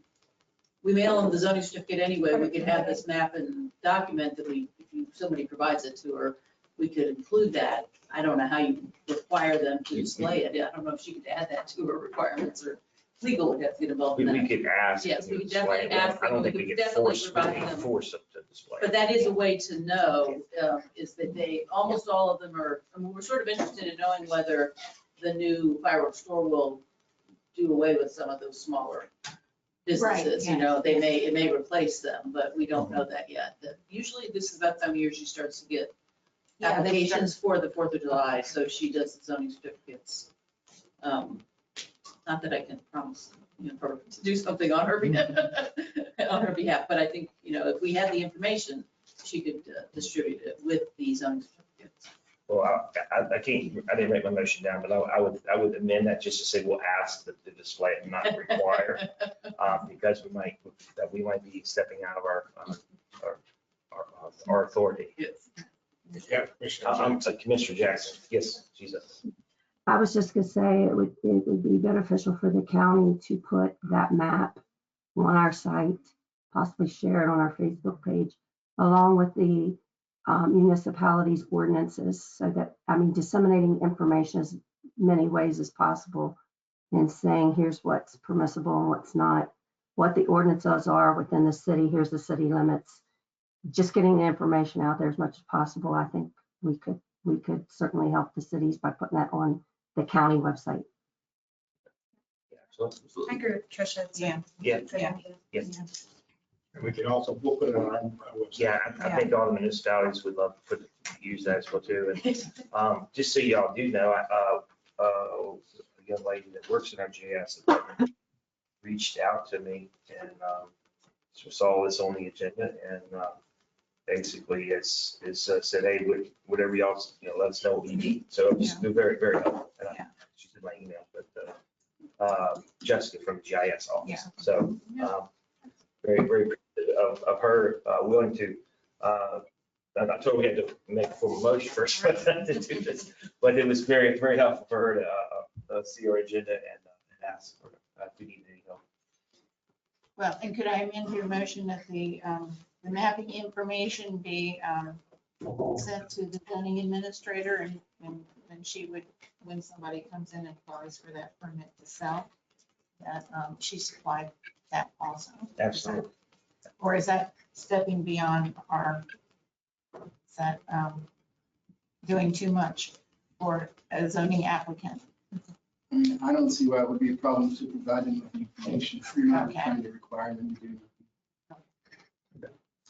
we mail them the zoning certificate anyway, we could have this map and document that somebody provides it to her, we could include that. I don't know how you require them to display it. I don't know if she could add that to her requirements or legal would have to get involved in that. We could ask. Yes, we them could to display definitely it. ask I don't them. think we We could could definitely force provide them. them to display. But that is a way to know, is that almost all of them are, I mean, we're sort of interested in knowing whether the new fireworks store will do away with some of those smaller businesses, Right, you know, it may replace them, but we don't know that yet. Usually this is about the time of year she starts to get applications for the 4th of July, so she does the zoning certificates. Not that I can promise, her to do something on her behalf, but I think, if we had the information, she could distribute it with the zoning certificates. Well, I didn't write my motion down, but I would amend that just to say we'll ask to display it and not require. Because we might be stepping out of our authority. Yes. Yeah, Commissioner Jackson, yes, Jesus. I was just gonna say it would be beneficial for the county to put that map on our site, possibly share it on our Facebook page, along with the municipalities' ordinances, so that, disseminating information as many ways as possible and saying, here's what's permissible and what's not, what the ordinances are within the city, here's the city limits. Just getting the information out there as much as possible. I think we could certainly help the cities by putting that on the county website. I agree with Tricia. Yes. And we can also, we'll put it on our website. Yeah, I think all the municipalities would love to use that as well too. And just so y'all do know, a young lady that works in our GIS department reached out to me and saw this on the agenda and basically it's said, hey, whatever y'all, let us know what you need. So it's very, very helpful. And she did my email, but Jessica from the GIS office. So very, very appreciative of her willing to, I'm not sure we had to make a formal motion first to do this, but it was very, very helpful for her to see our agenda and ask for if we need any help. Well, and could I amend your motion that the mapping information be sent to the zoning administrator and then she would, when somebody comes in and applies for that permit to sell, that she supplied that also? Absolutely. Or is that stepping beyond is that doing too much for a zoning applicant? I don't see why it would be a problem to provide them with the information if you're not trying to require them to do.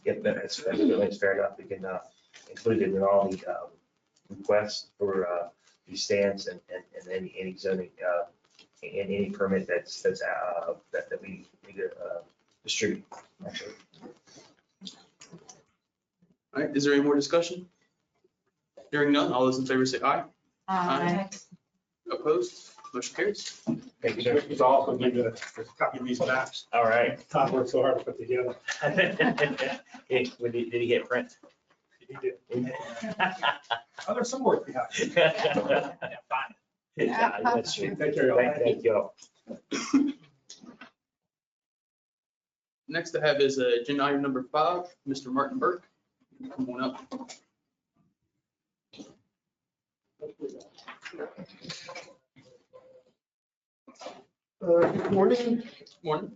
Yeah, that's fair enough. We can include it in all the requests for these stands and any zoning and any permit that we need to distribute. Actually. All right, is there any more discussion? Hearing none, all those in favor say aye. Aye. Opposed? Motion carries. Thank you, sir. It's also need to copy these maps. All right. Todd worked so hard to put together. Did he hit print? He did. Oh, there's some work behind. Yeah, that's true. Take care, y'all. Thank you all. Next I have is agenda item number 5, Mr. Martin Burke. Come on up. Good morning. Morning.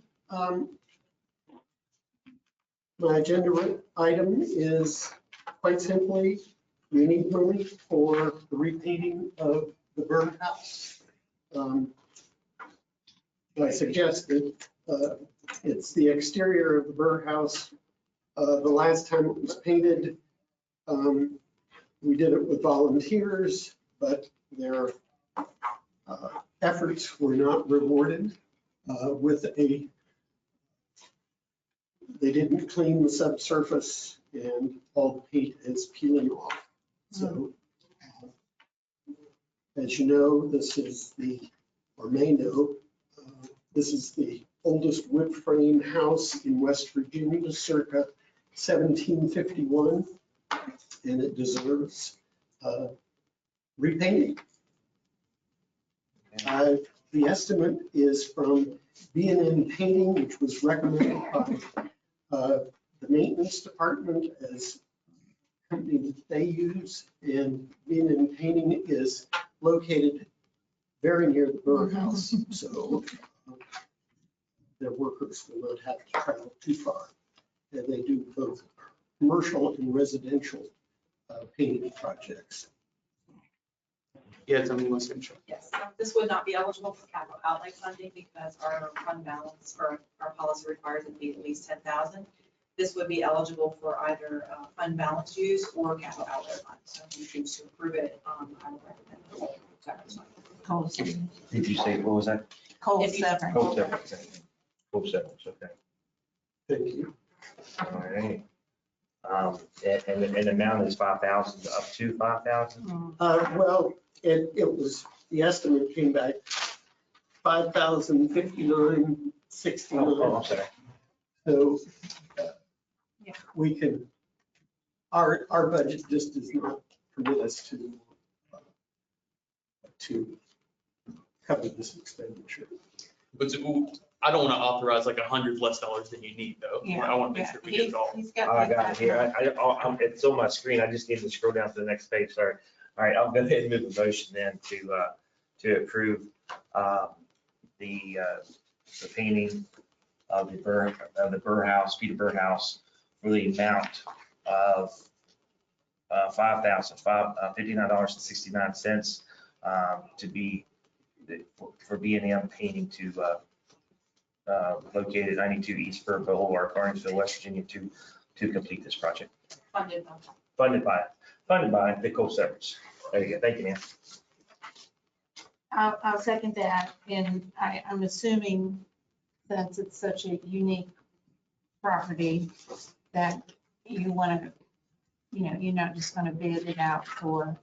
My agenda item is quite simply, we need money for the repainting of the birdhouse. I suggested it's the exterior of the birdhouse. The last time it was painted, We did it with volunteers, but their efforts were not rewarded they didn't clean the subsurface and all the paint is peeling off. So as you know, this is or may know, this is the oldest wood frame house in West Virginia, circa 1751, and it deserves repainting. The estimate is from B&M Painting, which was recommended by the maintenance department as a company that they use, and B&M Painting is located very near the Burr House, so their workers will not have to travel too far. And they do both commercial and residential painting projects. Yeah, tell me what's interesting. Yes, this would not be eligible for capital outlay funding because our fund balance or our policy requires it to be at least 10,000. This would be eligible for either fund balance use or capital outlay fund. So if you choose to approve it, I would recommend Jefferson. Did you say, what was that? Cold severance. Cold severance. Cold severance, okay. Thank you. All right. And the amount is 5,000 up to 5,000? Well, it was, the estimate came back 5,059.69. Oh, I'm sorry. So we can, our budget just does not permit us to cover this expenditure. But I don't want to authorize like $100 less than you need though. I want to make sure we get it all. I got it here. It's on my screen. I just need to scroll down to the next page. Sorry. All right, I'll go ahead and move a motion then to approve the painting of the Burr House, Peter Burr House, for the amount of $59.69 to be for B&M Painting to located at 92 East Burr Boulevard, Carnesville, West Virginia, to complete this project. Funded by the cold severance. There you go. Thank you, ma'am. I'll second that, and I'm assuming since it's such a unique property that you want to, you're not just going to bid it out for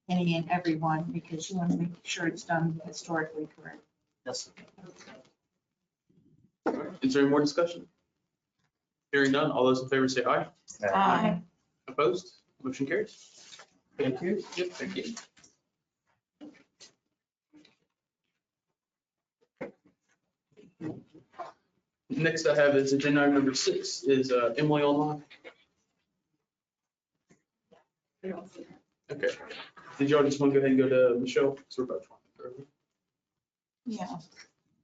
any and everyone because you want to make sure it's done historically correct. Yes. Is there any more discussion? Hearing none, all those in favor say aye. Aye. Opposed? Motion carries. Thank you. Yep, thank you. Next I have is agenda item number 6 is Emily online. Okay. Did y'all just want to go ahead and go to Michelle? So we're about 20. Yeah,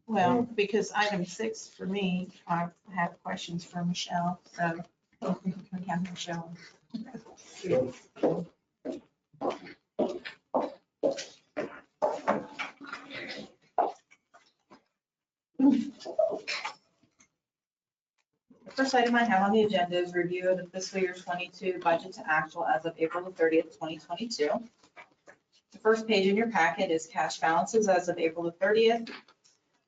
well, because item 6 for me, I have questions for Michelle, so we can have Michelle. First item I have on the agenda is review of the fiscal year 22 budget to actual as of April the 30th, 2022. The first page in your packet is cash balances as of April the 30th.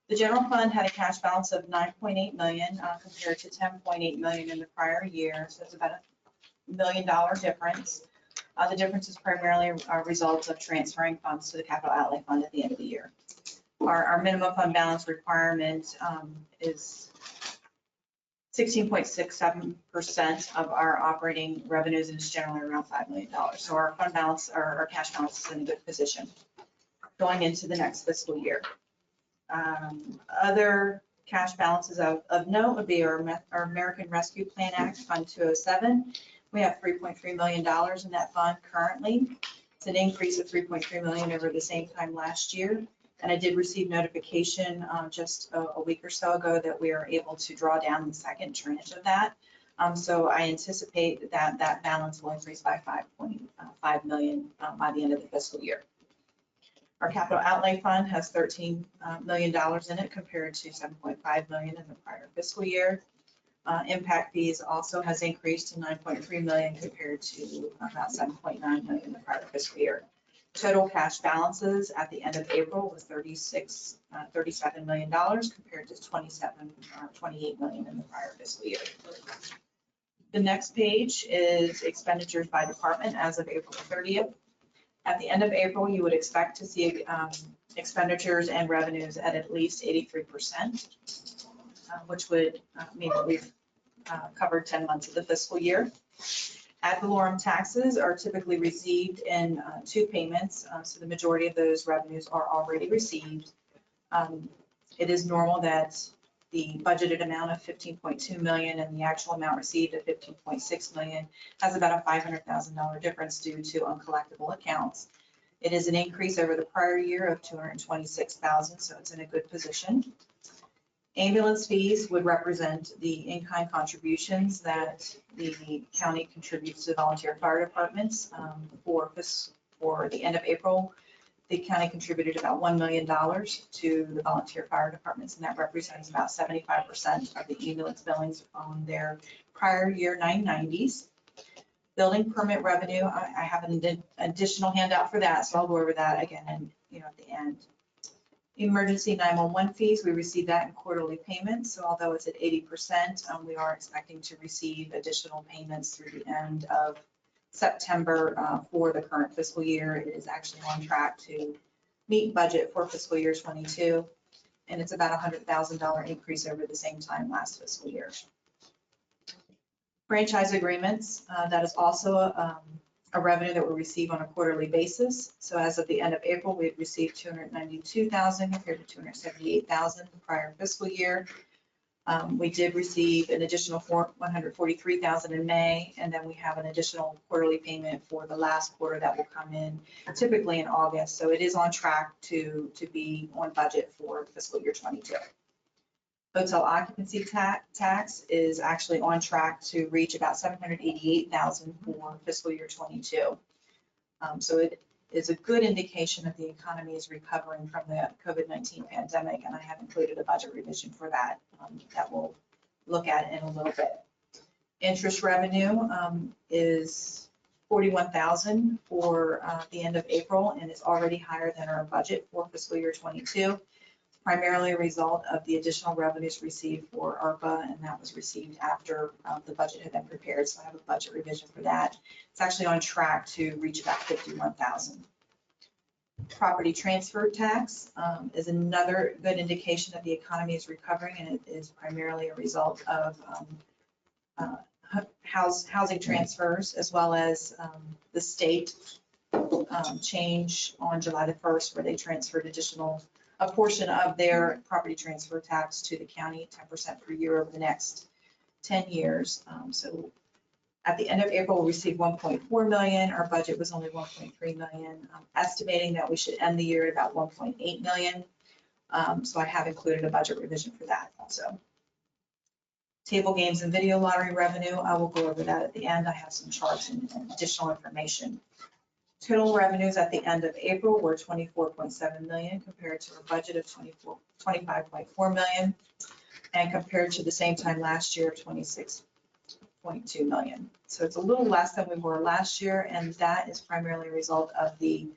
The general fund had a cash balance of $9.8 million compared to $10.8 million in the prior year, so it's about $1 million difference. The difference is primarily a result of transferring funds to the capital outlay fund at the end of the year. Our minimum fund balance requirement is 16.67% of our operating revenues, and it's generally around $5 million. So our fund balance, our cash balance is in a good position going into the next fiscal year. Other cash balances of note would be our American Rescue Plan Act Fund 207. We have $3.3 million in that fund currently. It's an increase of $3.3 million over the same time last year. And I did receive notification just a week or so ago that we are able to draw down the second tranche of that. So I anticipate that that balance will increase by $5.5 million by the end of the fiscal year. Our capital outlay fund has $13 million in it compared to $7.5 million in the prior fiscal year. Impact fees also has increased to 9.3 million compared to about 7.9 million in the prior fiscal year. Total cash balances at the end of April was $37 million compared to 28 million in the prior fiscal year. The next page is expenditures by department as of April 30th. At the end of April, you would expect to see expenditures and revenues at least 83%, which would mean that we've covered 10 months of the fiscal year. Ad valorem taxes are typically received in 2 payments, so the majority of those revenues are already received. It is normal that the budgeted amount of 15.2 million and the actual amount received of 15.6 million has about a $500,000 difference due to uncollectible accounts. It is an increase over the prior year of 226,000, so it's in a good position. Ambulance fees would represent the in-kind contributions that the county contributes to volunteer fire departments. For the end of April, the county contributed about $1 million to the volunteer fire departments, and that represents about 75% of the ambulance billings on their prior year 990s. Building permit revenue, I have an additional handout for that, so I'll go over that again at the end. Emergency 911 fees, we receive that in quarterly payments. So although it's at 80%, we are expecting to receive additional payments through the end of September for the current fiscal year. It is actually on track to meet budget for fiscal year 22, and it's about $100,000 increase over the same time last fiscal year. Franchise agreements, that is also a revenue that we receive on a quarterly basis. So as of the end of April, we had received 292,000 compared to 278,000 the prior fiscal year. We did receive an additional 143,000 in May, and then we have an additional quarterly payment for the last quarter that will come in typically in August. So it is on track to be on budget for fiscal year 22. Hotel occupancy tax is actually on track to reach about 788,000 for fiscal year 22. So it is a good indication that the economy is recovering from the COVID-19 pandemic, and I have included a budget revision for that that we'll look at in a little bit. Interest revenue is 41,000 for the end of April, and it's already higher than our budget for fiscal year 22. Primarily a result of the additional revenues received for ARPA, and that was received after the budget had been prepared. So I have a budget revision for that. It's actually on track to reach about 51,000. Property transfer tax is another good indication that the economy is recovering, and it is primarily a result of housing transfers, as well as the state change on July the 1st, where they transferred a portion of their property transfer tax to the county, 10% per year over the next 10 years. So at the end of April, we received 1.4 million. Our budget was only 1.3 million. Estimating that we should end the year at about 1.8 million. So I have included a budget revision for that also. Table games and video lottery revenue, I will go over that at the end. I have some charts and additional information. Total revenues at the end of April were 24.7 million compared to a budget of 25.4 million, and compared to the same time last year of 26.2 million. So it's a little less than we were last year, and that is primarily a result of the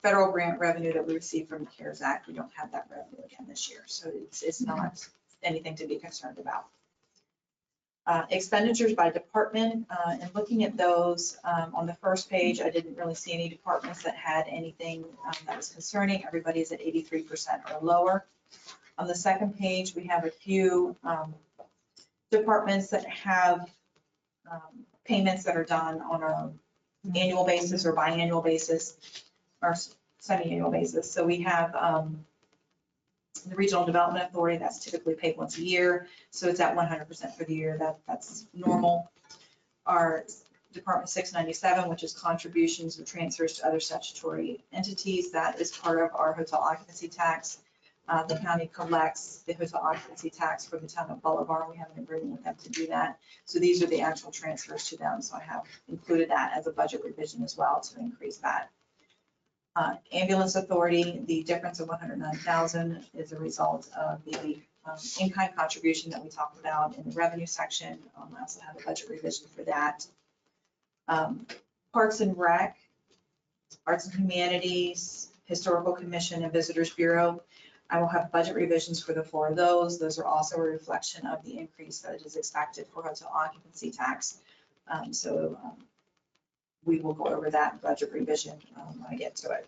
federal grant revenue that we received from the CARES Act. We don't have that revenue again this year, so it's not anything to be concerned about. Expenditures by department, and looking at those on the first page, I didn't really see any departments that had anything that was concerning. Everybody's at 83% or lower. On the second page, we have a few departments that have payments that are done on an annual basis or biannual basis or semi-annual basis. So we have the Regional Development Authority, that's typically paid once a year. So it's at 100% for the year. That's normal. Our Department 697, which is contributions or transfers to other statutory entities, that is part of our hotel occupancy tax. The county collects the hotel occupancy tax for the town of Bolivar. We have an agreement with them to do that. So these are the actual transfers to them. So I have included that as a budget revision as well to increase that. Ambulance Authority, the difference of 109,000 is a result of the in-kind contribution that we talked about in the revenue section. I also have a budget revision for that. Parks and Rec, Arts and Humanities, Historical Commission, and Visitors Bureau. I will have budget revisions for the 4 of those. Those are also a reflection of the increase that is expected for hotel occupancy tax. We will go over that budget revision when I get to it.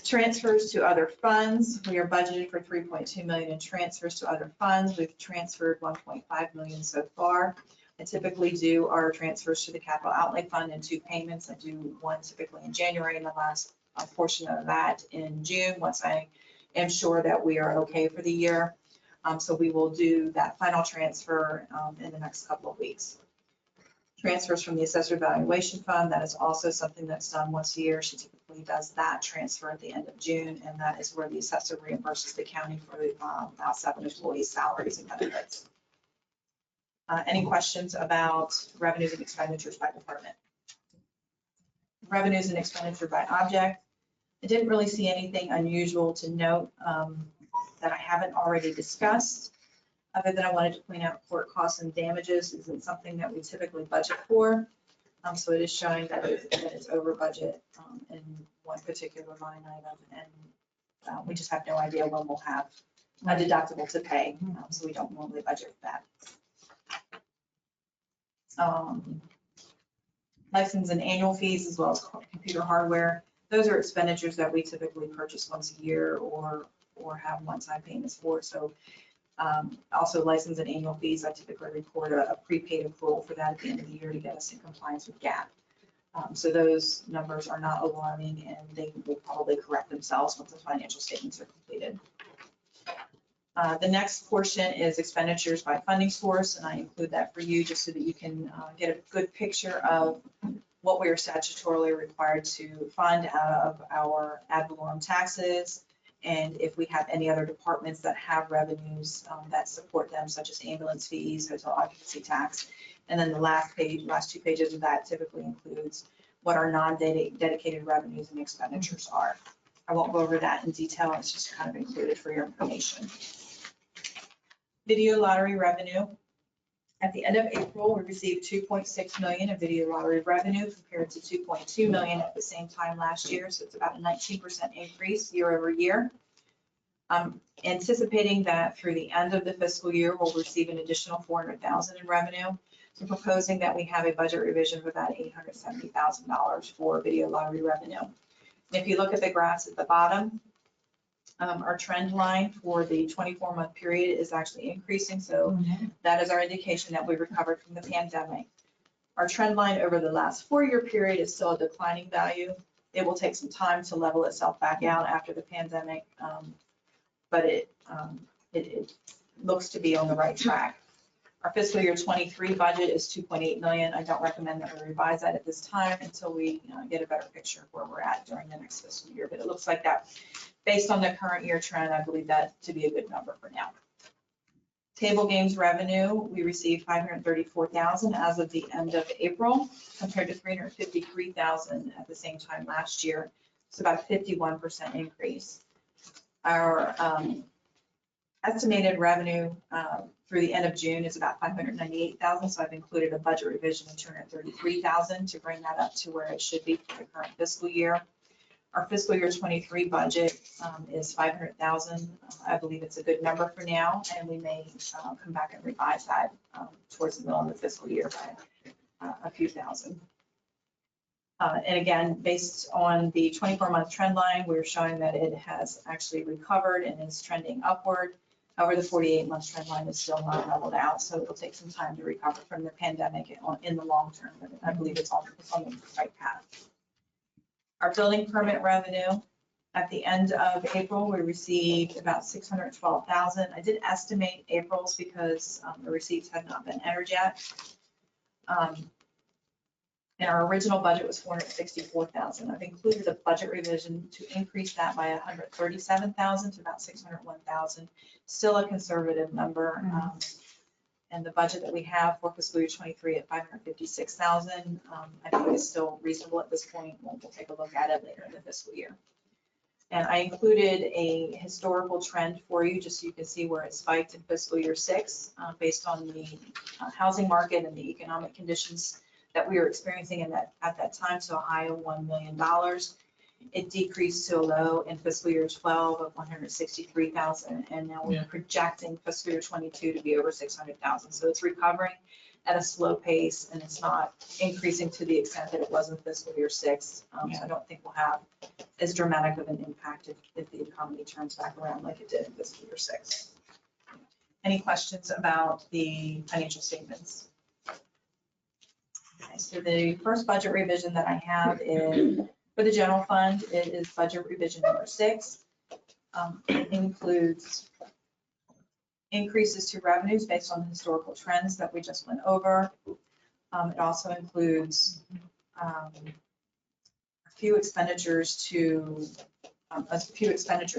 Transfers to other funds. We are budgeted for 3.2 million in transfers to other funds. We've transferred 1.5 million so far. I typically do our transfers to the capital outlay fund in 2 payments. I do one typically in January and the last portion of that in June, once I am sure that we are okay for the year. So we will do that final transfer in the next couple of weeks. Transfers from the assessor valuation fund, that is also something that's done once a year. She typically does that transfer at the end of June, and that is where the assessor reimburses the county for the about 7 employees' salaries and benefits. Any questions about revenues and expenditures by department? Revenues and expenditure by object. I didn't really see anything unusual to note that I haven't already discussed. Other than I wanted to point out court costs and damages isn't something that we typically budget for. So it is showing that it's over budget in one particular line item. And we just have no idea when we'll have a deductible to pay. So we don't normally budget for that. License and annual fees as well as computer hardware. Those are expenditures that we typically purchase once a year or have one-time payments for. So also license and annual fees, I typically record a prepaid accrual for that at the end of the year to get us in compliance with GAAP. So those numbers are not alarming, and they will probably correct themselves once the financial statements are completed. The next portion is expenditures by funding source, and I include that for you just so that you can get a good picture of what we are statutorily required to fund out of our ad valorem taxes, and if we have any other departments that have revenues that support them, such as ambulance fees, hotel occupancy tax. And then the last 2 pages of that typically includes what our non-dedicated revenues and expenditures are. I won't go over that in detail. It's just kind of included for your information. Video lottery revenue. At the end of April, we received 2.6 million in video lottery revenue compared to 2.2 million at the same time last year. So it's about a 19% increase year over year. I'm anticipating that through the end of the fiscal year, we'll receive an additional 400,000 in revenue. So proposing that we have a budget revision of about $870,000 for video lottery revenue. And if you look at the graphs at the bottom, our trend line for the 24-month period is actually increasing. So that is our indication that we recovered from the pandemic. Our trend line over the last 4-year period is still a declining value. It will take some time to level itself back out after the pandemic, but it looks to be on the right track. Our fiscal year 23 budget is 2.8 million. I don't recommend that we revise that at this time until we get a better picture of where we're at during the next fiscal year. But it looks like that, based on the current year trend, I believe that to be a good number for now. Table games revenue, we received 534,000 as of the end of April, compared to 353,000 at the same time last year. It's about a 51% increase. Our estimated revenue through the end of June is about 598,000. So I've included a budget revision of 233,000 to bring that up to where it should be for the current fiscal year. Our fiscal year 23 budget is 500,000. I believe it's a good number for now, and we may come back and revise that towards the middle of the fiscal year by a few thousand. And again, based on the 24-month trend line, we're showing that it has actually recovered and is trending upward. However, the 48-month trend line is still not leveled out, so it'll take some time to recover from the pandemic in the long term, but I believe it's on the right path. Our building permit revenue, at the end of April, we received about 612,000. I did estimate April's because the receipts had not been entered yet. And our original budget was 464,000. I've included a budget revision to increase that by 137,000 to about 601,000. Still a conservative number. And the budget that we have for fiscal year 23 at 556,000, I think is still reasonable at this point. We'll take a look at it later in the fiscal year. And I included a historical trend for you, just so you can see where it spiked in fiscal year 6, based on the housing market and the economic conditions that we were experiencing at that time, so a high of $1 million. It decreased to a low in fiscal year 12 of 163,000, and now we are projecting fiscal year 22 to be over 600,000. So it's recovering at a slow pace, and it's not increasing to the extent that it was in fiscal year 6. So I don't think we'll have as dramatic of an impact if the economy turns back around like it did in fiscal year 6. Any questions about the financial statements? Okay, so the first budget revision that I have is for the general fund. It is budget revision number 6. It includes increases to revenues based on the historical trends that we just went over. It also includes a few expenditure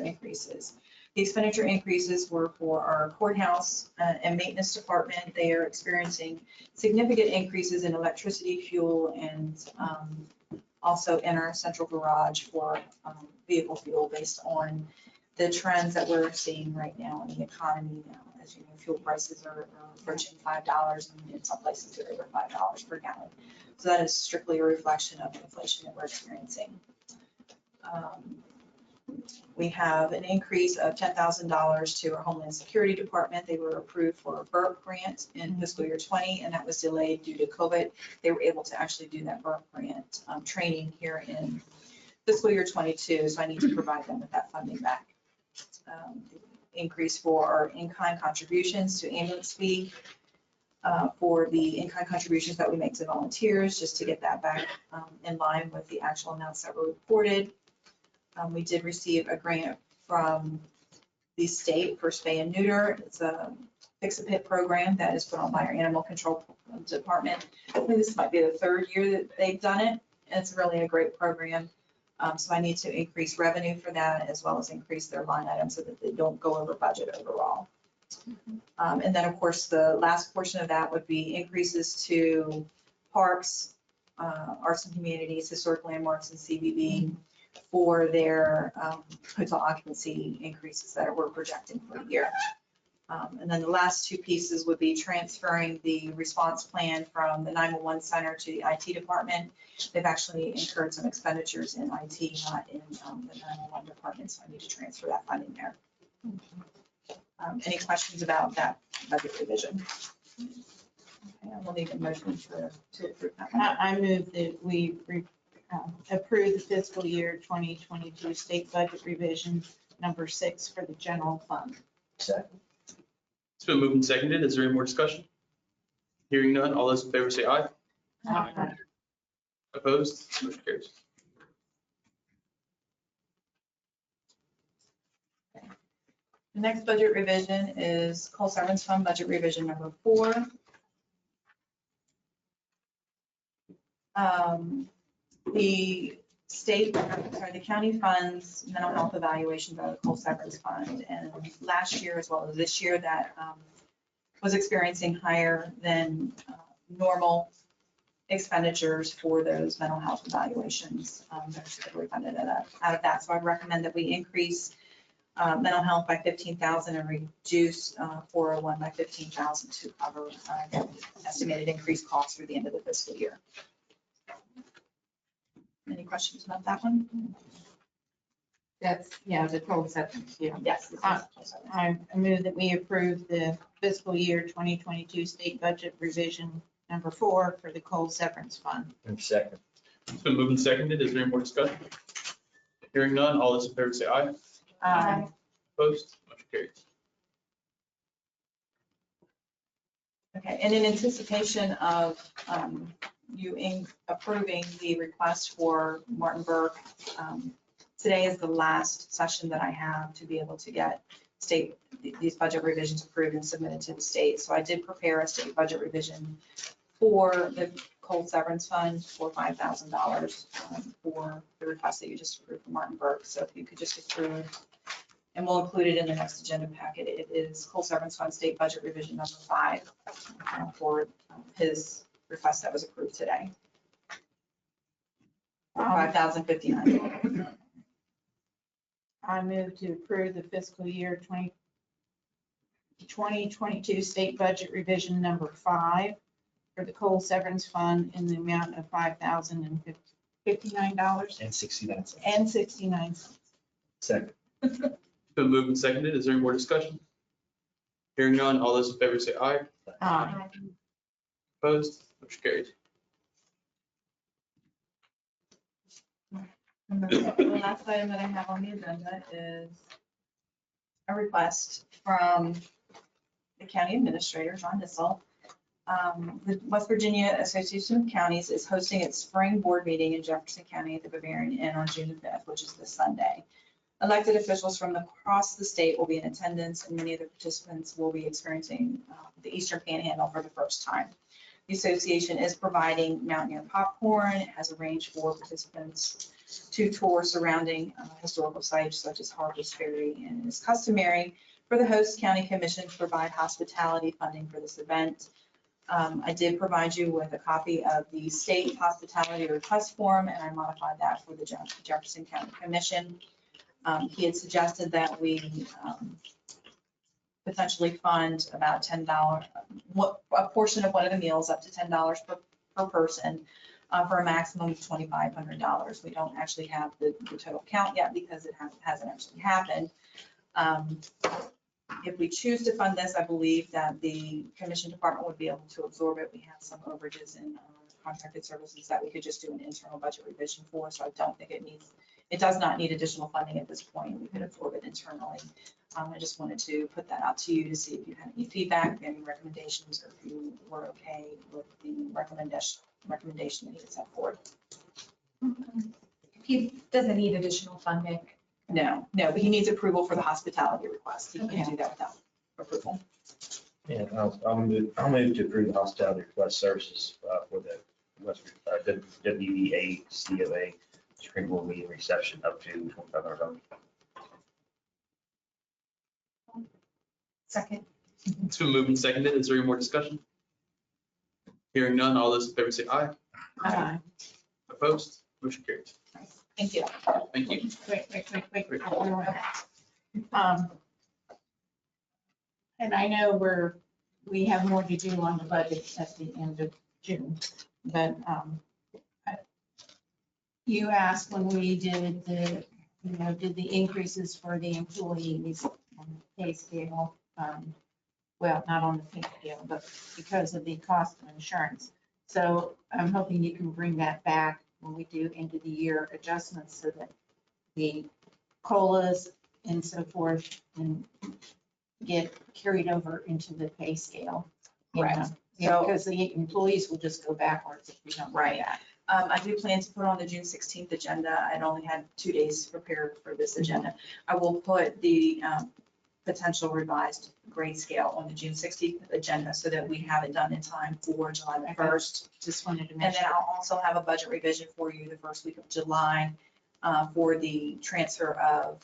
increases. The expenditure increases were for our courthouse and maintenance department. They are experiencing significant increases in electricity, fuel, and also in our central garage for vehicle fuel based on the trends that we're seeing right now in the economy. As you know, fuel prices are approaching $5, and in some places they're over $5 per gallon. So that is strictly a reflection of the inflation that we're experiencing. We have an increase of $10,000 to our Homeland Security Department. They were approved for a BURP grant in fiscal year 20, and that was delayed due to COVID. They were able to actually do that BURP grant training here in fiscal year 22, so I need to provide them with that funding back. Increase for our in-kind contributions to ambulance fee, for the in-kind contributions that we make to volunteers, just to get that back in line with the actual amounts that were reported. We did receive a grant from the state for spay and neuter. It's a fix-a-pit program that is put on by our animal control department. I think this might be the 3rd year that they've done it, and it's really a great program. So I need to increase revenue for that, as well as increase their line item so that they don't go over budget overall. And then, of course, the last portion of that would be increases to parks, arts and humanities, historic landmarks, and CBB for their hotel occupancy increases that we're projecting for the year. And then the last 2 pieces would be transferring the response plan from the 911 center to the IT department. They've actually incurred some expenditures in IT, not in the 911 department, so I need to transfer that funding there. Any questions about that budget revision? Okay, I will need a motion to approve that. I move that we approve the fiscal year 2022 state budget revision number 6 for the general fund. Second. It's been moved and seconded. Is there any more discussion? Hearing none, all those in favor say aye. Aye. Opposed? Motion carries. The next budget revision is Coal Severance Fund budget revision number 4. The the county funds mental health evaluations out of the Coal Severance Fund, and last year as well as this year, that was experiencing higher than normal expenditures for those mental health evaluations. They're funded out of that. So I'd recommend that we increase mental health by 15,000 and reduce 401 by 15,000 to cover estimated increased costs through the end of the fiscal year. Any questions about that one? That's, the coal severance, yeah. Yes. I move that we approve the fiscal year 2022 state budget revision number 4 for the coal severance fund. And second. It's been moved and seconded. Is there any more discussion? Hearing none, all those in favor say aye. Aye. Opposed? Motion carries. Okay, and in anticipation of you approving the request for Martin Burke, today is the last session that I have to be able to get these budget revisions approved and submitted to the state. So I did prepare a state budget revision for the coal severance fund for $5,000 for the request that you just approved for Martin Burke. So if you could just approve, and we'll include it in the next agenda packet. It is coal severance fund state budget revision number 5 for his request that was approved today. $5,059. I move to approve the fiscal year 2022 state budget revision number 5 for the coal severance fund in the amount of $5,059 And 69 cents. and 69 cents. Second. Been moved and seconded. Is there any more discussion? Hearing none, all those in favor say aye. Aye. Opposed? Motion carries. And the last item that I have on the agenda is a request from the county administrator, John Nissel. The West Virginia Association of Counties is hosting its spring board meeting in Jefferson County at the Bavarian Inn on June 5th, which is this Sunday. Elected officials from across the state will be in attendance, and many of the participants will be experiencing the Eastern Panhandle for the first time. The association is providing Mountaineer popcorn. It has arranged for participants to tour surrounding historical sites such as Harvest Ferry, and it is customary for the host county commission to provide hospitality funding for this event. I did provide you with a copy of the state hospitality request form, and I modified that for the Jefferson County Commission. He had suggested that we potentially fund about $10, a portion of one of the meals up to $10 per person for a maximum of $2,500. We don't actually have the total count yet because it hasn't actually happened. If we choose to fund this, I believe that the commission department would be able to absorb it. We have some overages in contracted services that we could just do an internal budget revision for, so I don't think it does not need additional funding at this point. We could absorb it internally. I just wanted to put that out to you to see if you had any feedback, any recommendations, or if you were okay with the recommendation that he had set forward. He doesn't need additional funding. No, but he needs approval for the hospitality request. He can't do that without approval. And I'll move to approve the hospitality request services for the WVA COA spring board meeting reception up to $2,500. Second. It's been moved and seconded. Is there any more discussion? Hearing none, all those in favor say aye. Aye. Opposed? Motion carries. Thank you. Thank you. Wait. And I know we have more to do on the budget at the end of June, but you asked when we did the increases for the employees on the pay scale. Well, not on the pay scale, but because of the cost of insurance. So I'm hoping you can bring that back when we do end of the year adjustments so that the COLAs and so forth and get carried over into the pay scale. Right. Yeah, because the employees will just go backwards if we don't do that. I do plan to put on the June 16th agenda. I'd only had 2 days prepared for this agenda. I will put the potential revised grade scale on the June 16th agenda so that we have it done in time for July the 1st. Just wanted to And mention. then I'll also have a budget revision for you the first week of July for the transfer of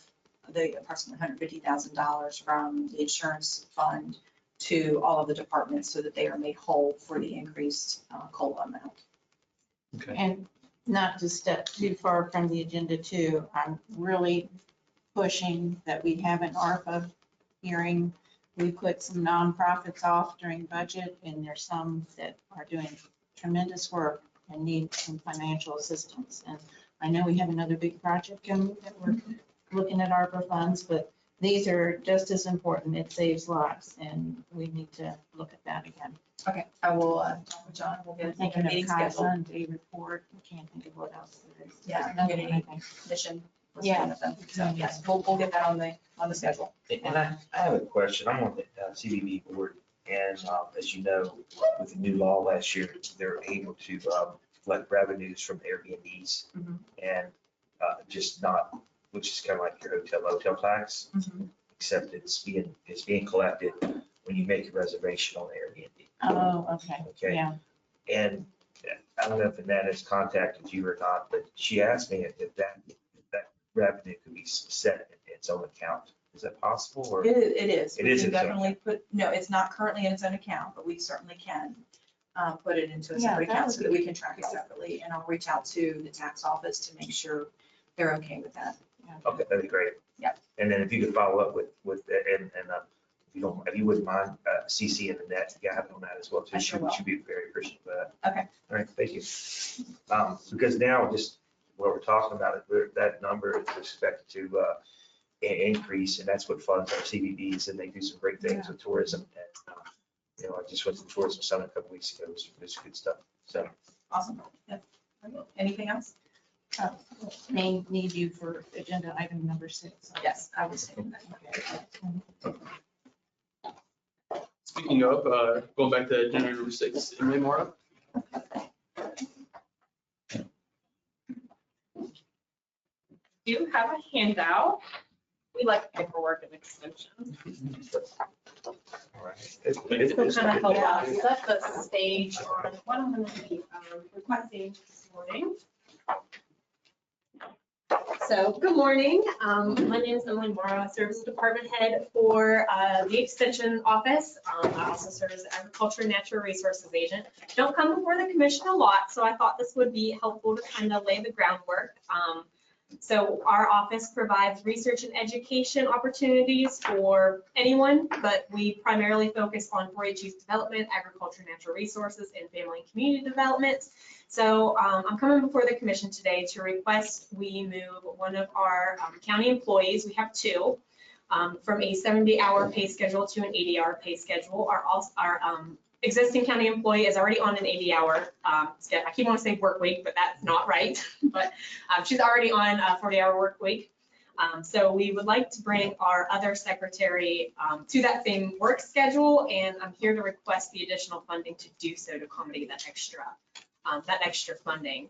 the approximately $150,000 from the insurance fund to all of the departments so that they are made whole for the increased COLA amount. Okay. And not to step too far from the agenda too, I'm really pushing that we have an ARPA hearing. We put some nonprofits off during budget, and there's some that are doing tremendous work and need some financial assistance. And I know we have another big project coming that we're looking at ARPA funds, but these are just as important. It saves lives, and we need to look at that again. Okay, I will talk with John. We'll get a Thinking of meeting CASA scheduled. and day report. I can't think of what else there is. Yeah, community mission. was Yeah. one of them. So yes, we'll get that on the schedule. And I have a question. I'm on the CBB board, and as you know, with the new law last year, they're able to collect revenues from Airbnbs and just not, which is kind of like your hotel tax, except it's being collected when you make a reservation on Airbnb. Oh, okay. Okay. Yeah. And I don't know if Annette has contacted you or not, but she asked me if that revenue could be set in its own account. Is that possible or? It is. It We is can its own definitely put, no, it's not currently in its own account, but we certainly can put it into a separate Yeah, that account would so that we can track it separately. And I'll reach out to the tax office to make sure they're okay with that. Okay, that'd be great. Yep. And then if you could follow up with, if you wouldn't mind, CC in the net, you have it on that as well too. I sure will. Should be very appreciative of that. Okay. All right, thank you. Because now just what we're talking about, that number is expected to increase, and that's what funds our CBBs, and they do some great things with tourism. And, I just went to the tourism summit a couple weeks ago. It was good stuff. So. Awesome. Yep. Anything else? May need you for agenda item number 6. Yes, I was saying that. Speaking of, going back to agenda number 6, Emily Mora. Do have a handout. We like paperwork and extensions. All right. It's kind of help out, set the stage on what I'm going to be requesting this morning. So, good morning. My name is Emily Morrow. I serve as Department Head for the Extension Office. I also serve as the Agriculture and Natural Resources Agent. Don't come before the commission a lot, so I thought this would be helpful to kind of lay the groundwork. So our office provides research and education opportunities for anyone, but we primarily focus on 4-H youth development, agriculture, natural resources, and family and community development. So I'm coming before the commission today to request we move one of our county employees, we have 2, from a 70-hour pay schedule to an 80-hour pay schedule. Our existing county employee is already on an 80-hour schedule. I keep wanting to say work week, but that's not right. But she's already on a 40-hour work week. So we would like to bring our other secretary to that same work schedule, and I'm here to request the additional funding to do so to accommodate that extra funding.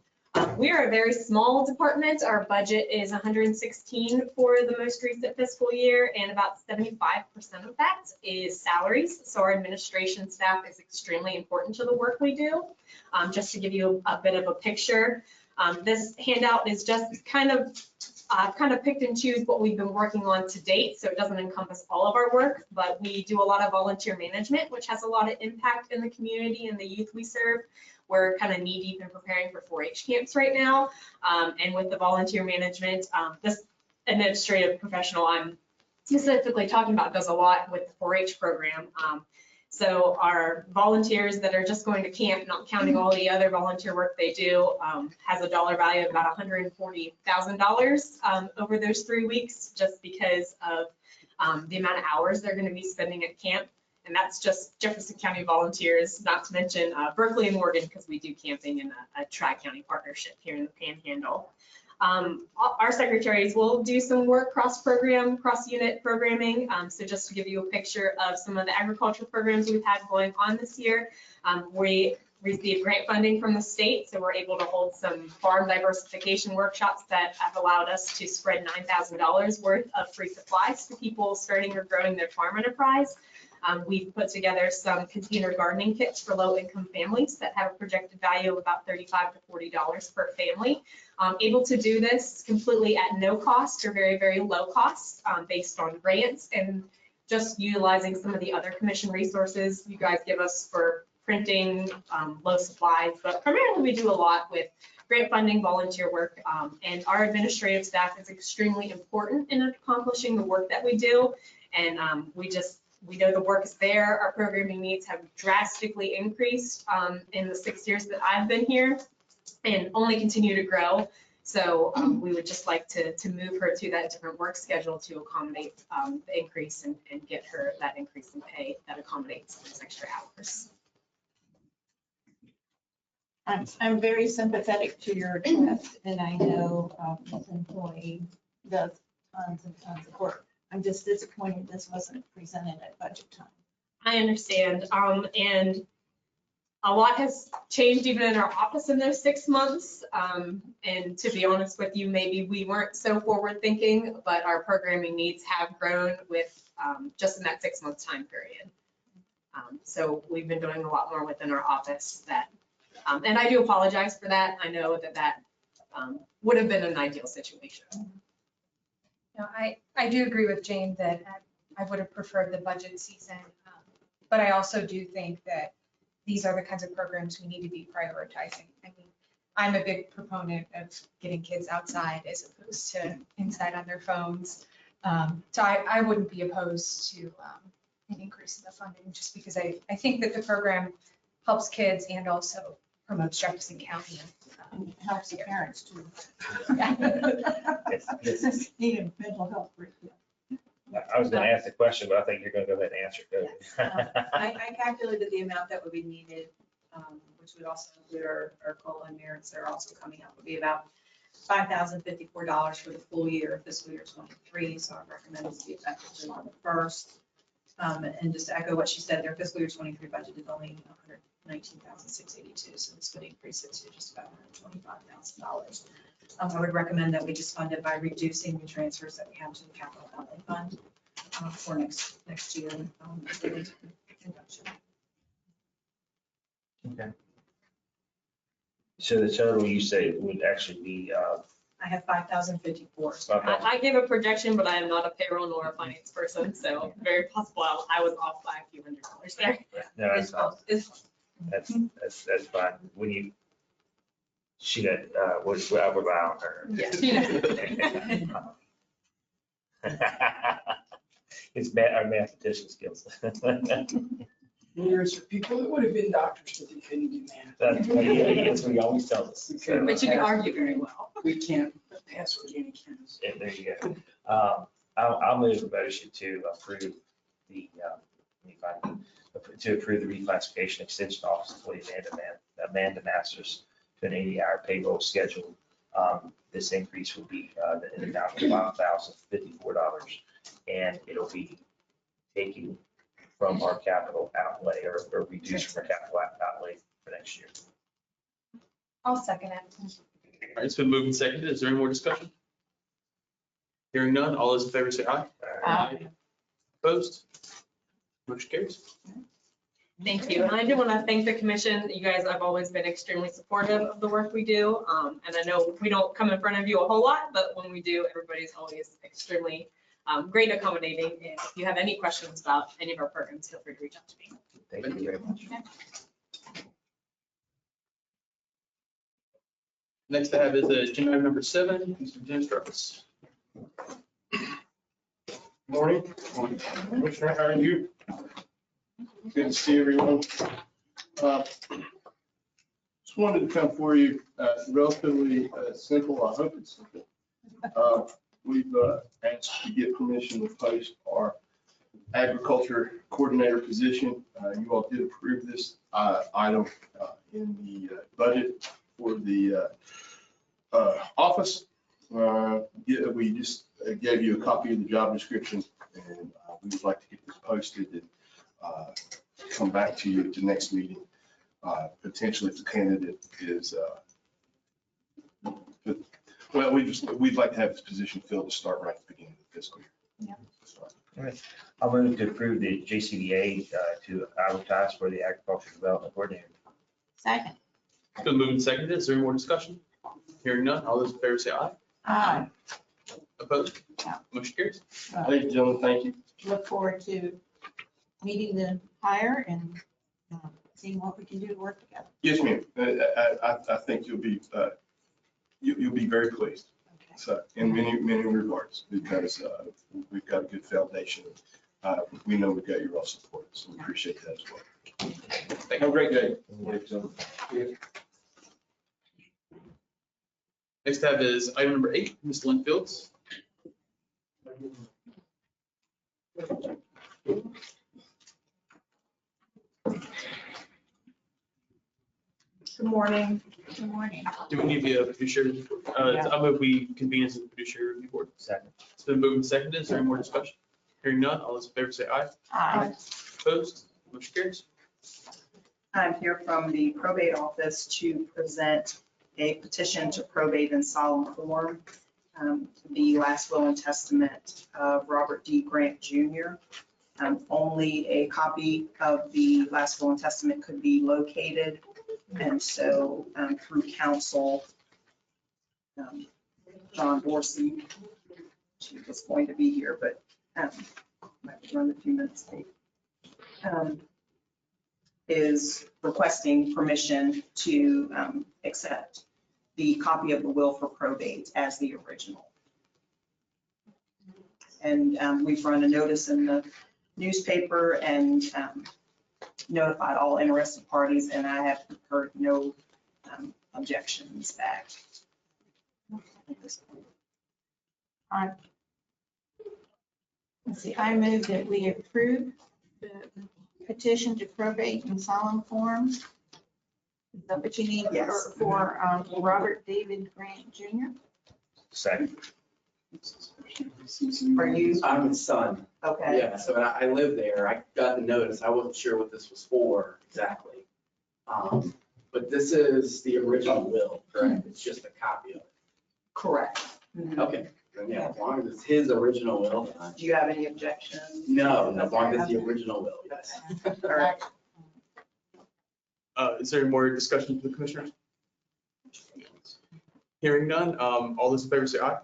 We are a very small department. Our budget is 116 for the most recent fiscal year, and about 75% of that is salaries. So our administration staff is extremely important to the work we do. Just to give you a bit of a picture, this handout is just kind of picked and choose what we've been working on to date, so it doesn't encompass all of our work, but we do a lot of volunteer management, which has a lot of impact in the community and the youth we serve. We're kind of knee deep in preparing for 4-H camps right now. And with the volunteer management, this administrative professional I'm specifically talking about does a lot with the 4-H program. So our volunteers that are just going to camp, not counting all the other volunteer work they do, has a dollar value of about $140,000 over those 3 weeks, just because of the amount of hours they're going to be spending at camp. And that's just Jefferson County volunteers, not to mention Berkeley and Morgan, because we do camping in a tri-county partnership here in the Panhandle. Our secretaries will do some work cross-program, cross-unit programming. So just to give you a picture of some of the agriculture programs we've had going on this year, we received grant funding from the state, so we're able to hold some farm diversification workshops that have allowed us to spread $9,000 worth of free supplies to people starting or growing their farm enterprise. We've put together some container gardening kits for low-income families that have a projected value of about $35 to $40 per family. Able to do this completely at no cost or very, very low cost based on grants and just utilizing some of the other commission resources you guys give us for printing, low supplies, but primarily we do a lot with grant funding, volunteer work, and our administrative staff is extremely important in accomplishing the work that we do. And we know the work is there. Our programming needs have drastically increased in the 6 years that I've been here and only continue to grow. So we would just like to move her to that different work schedule to accommodate the increase and get her that increase in pay that accommodates those extra hours. I'm very sympathetic to your request, and I know this employee does tons and tons of work. I'm just disappointed this wasn't presented at budget time. I understand. And a lot has changed even in our office in those 6 months. And to be honest with you, maybe we weren't so forward thinking, but our programming needs have grown with just in that 6-month time period. So we've been doing a lot more within our office that, and I do apologize for that. I know that would have been an ideal situation. No, I do agree with Jane that I would have preferred the budget season, but I also do think that these are the kinds of programs we need to be prioritizing. I mean, I'm a big proponent of getting kids outside as opposed to inside on their phones. So I wouldn't be opposed to an increase in the funding, just because I think that the program helps kids and also promotes Jefferson County. And helps the parents too. This- This is needed mental health. I was gonna ask the question, but I think you're gonna go ahead and answer it. I calculated the amount that would be needed, which would also include our COLA and merits that are also coming up, would be about $5,054 for the full year, fiscal year 23. So I recommend it to be effective July 1st. And just to echo what she said, their fiscal year 23 budget is only $119,682. So this would increase it to just about $125,000. I would recommend that we just fund it by reducing the transfers that we have to the capital outlay fund for next year. Okay. So the total you say would actually be, I have 5,054. I gave a projection, but I am not a payroll nor a finance person, so very possible I was off by a few $100 there. no, It's close. It's that's fine. When you, she did, I would rely on her. Yeah. It's our mathematician skills. There's people that would have been doctors, but they couldn't do math. That's what he always tells us. So, But you can argue very well. We can't pass organic chemistry. yeah, there you go. I'll move a motion to approve the, to approve the reclassification extension office employee Amanda Masters to an 80-hour payroll schedule. This increase will be in the amount of $5,054, and it'll be taken from our capital outlay or reduced from our capital outlay for next year. I'll second it. All right, it's been moved and seconded. Is there any more discussion? Hearing none, all those in favor say aye. Aye. Opposed? Motion carries. Thank you. And I do want to thank the commission. You guys have always been extremely supportive of the work we do. And I know we don't come in front of you a whole lot, but when we do, everybody's always extremely great accommodating. And if you have any questions about any of our programs, feel free to reach out to me. Thank you very much. Next I have is agenda item number 7, Mr. Jim Travis. Morning. Commissioner, how are you? Good to see everyone. Just wanted to come for you, relatively simple. I hope it's simple. We've asked to get permission to post our agriculture coordinator position. You all did approve this item in the budget for the office. We just gave you a copy of the job description, and we would like to get this posted and come back to you at the next meeting. Potentially if the candidate is, well, we'd like to have this position filled to start right at the beginning of the fiscal year. All right. I'll move to approve the JCDA to advertise for the agriculture development coordinator. Second. It's been moved and seconded. Is there any more discussion? Hearing none, all those in favor say aye. Aye. Opposed? Motion carries. Ladies and gentlemen, thank you. Look forward to meeting the hire and seeing what we can do to work together. Yes, ma'am. I think you'll be very pleased. So in many regards, because we've got a good foundation. We know we've got your all support, so we appreciate that as well. Have a great day. Next I have is item number 8, Ms. Lynn Fields. Good morning. Good morning. Do we need the fiduciary? I move we convene as a fiduciary review board. Second. It's been moved and seconded. Is there any more discussion? Hearing none, all those in favor say aye. Aye. Opposed? Motion carries. I'm here from the probate office to present a petition to probate in solemn form. The last will and testament of Robert D. Grant Jr. Only a copy of the last will and testament could be located. And so through counsel, John Dorsey, she was going to be here, but might run a few minutes late, is requesting permission to accept the copy of the will for probate as the original. And we've run a notice in the newspaper and notified all interested parties, and I have heard no objections back. at this point. All right. Let's see, I move that we approve the petition to probate in solemn form. Is that what you need Yes. for Robert David Grant Jr.? Second. Are you? I'm his son. Okay. Yeah, so I live there. I got the notice. I wasn't sure what this was for exactly. But this is the original will, correct? It's just a copy of it. Correct. Okay, then yeah, as long as it's his original will, then Do you have any objections? no, as long as it's the original will, yes. All right. Is there any more discussion from the commissioners? Hearing none, all those in favor say aye.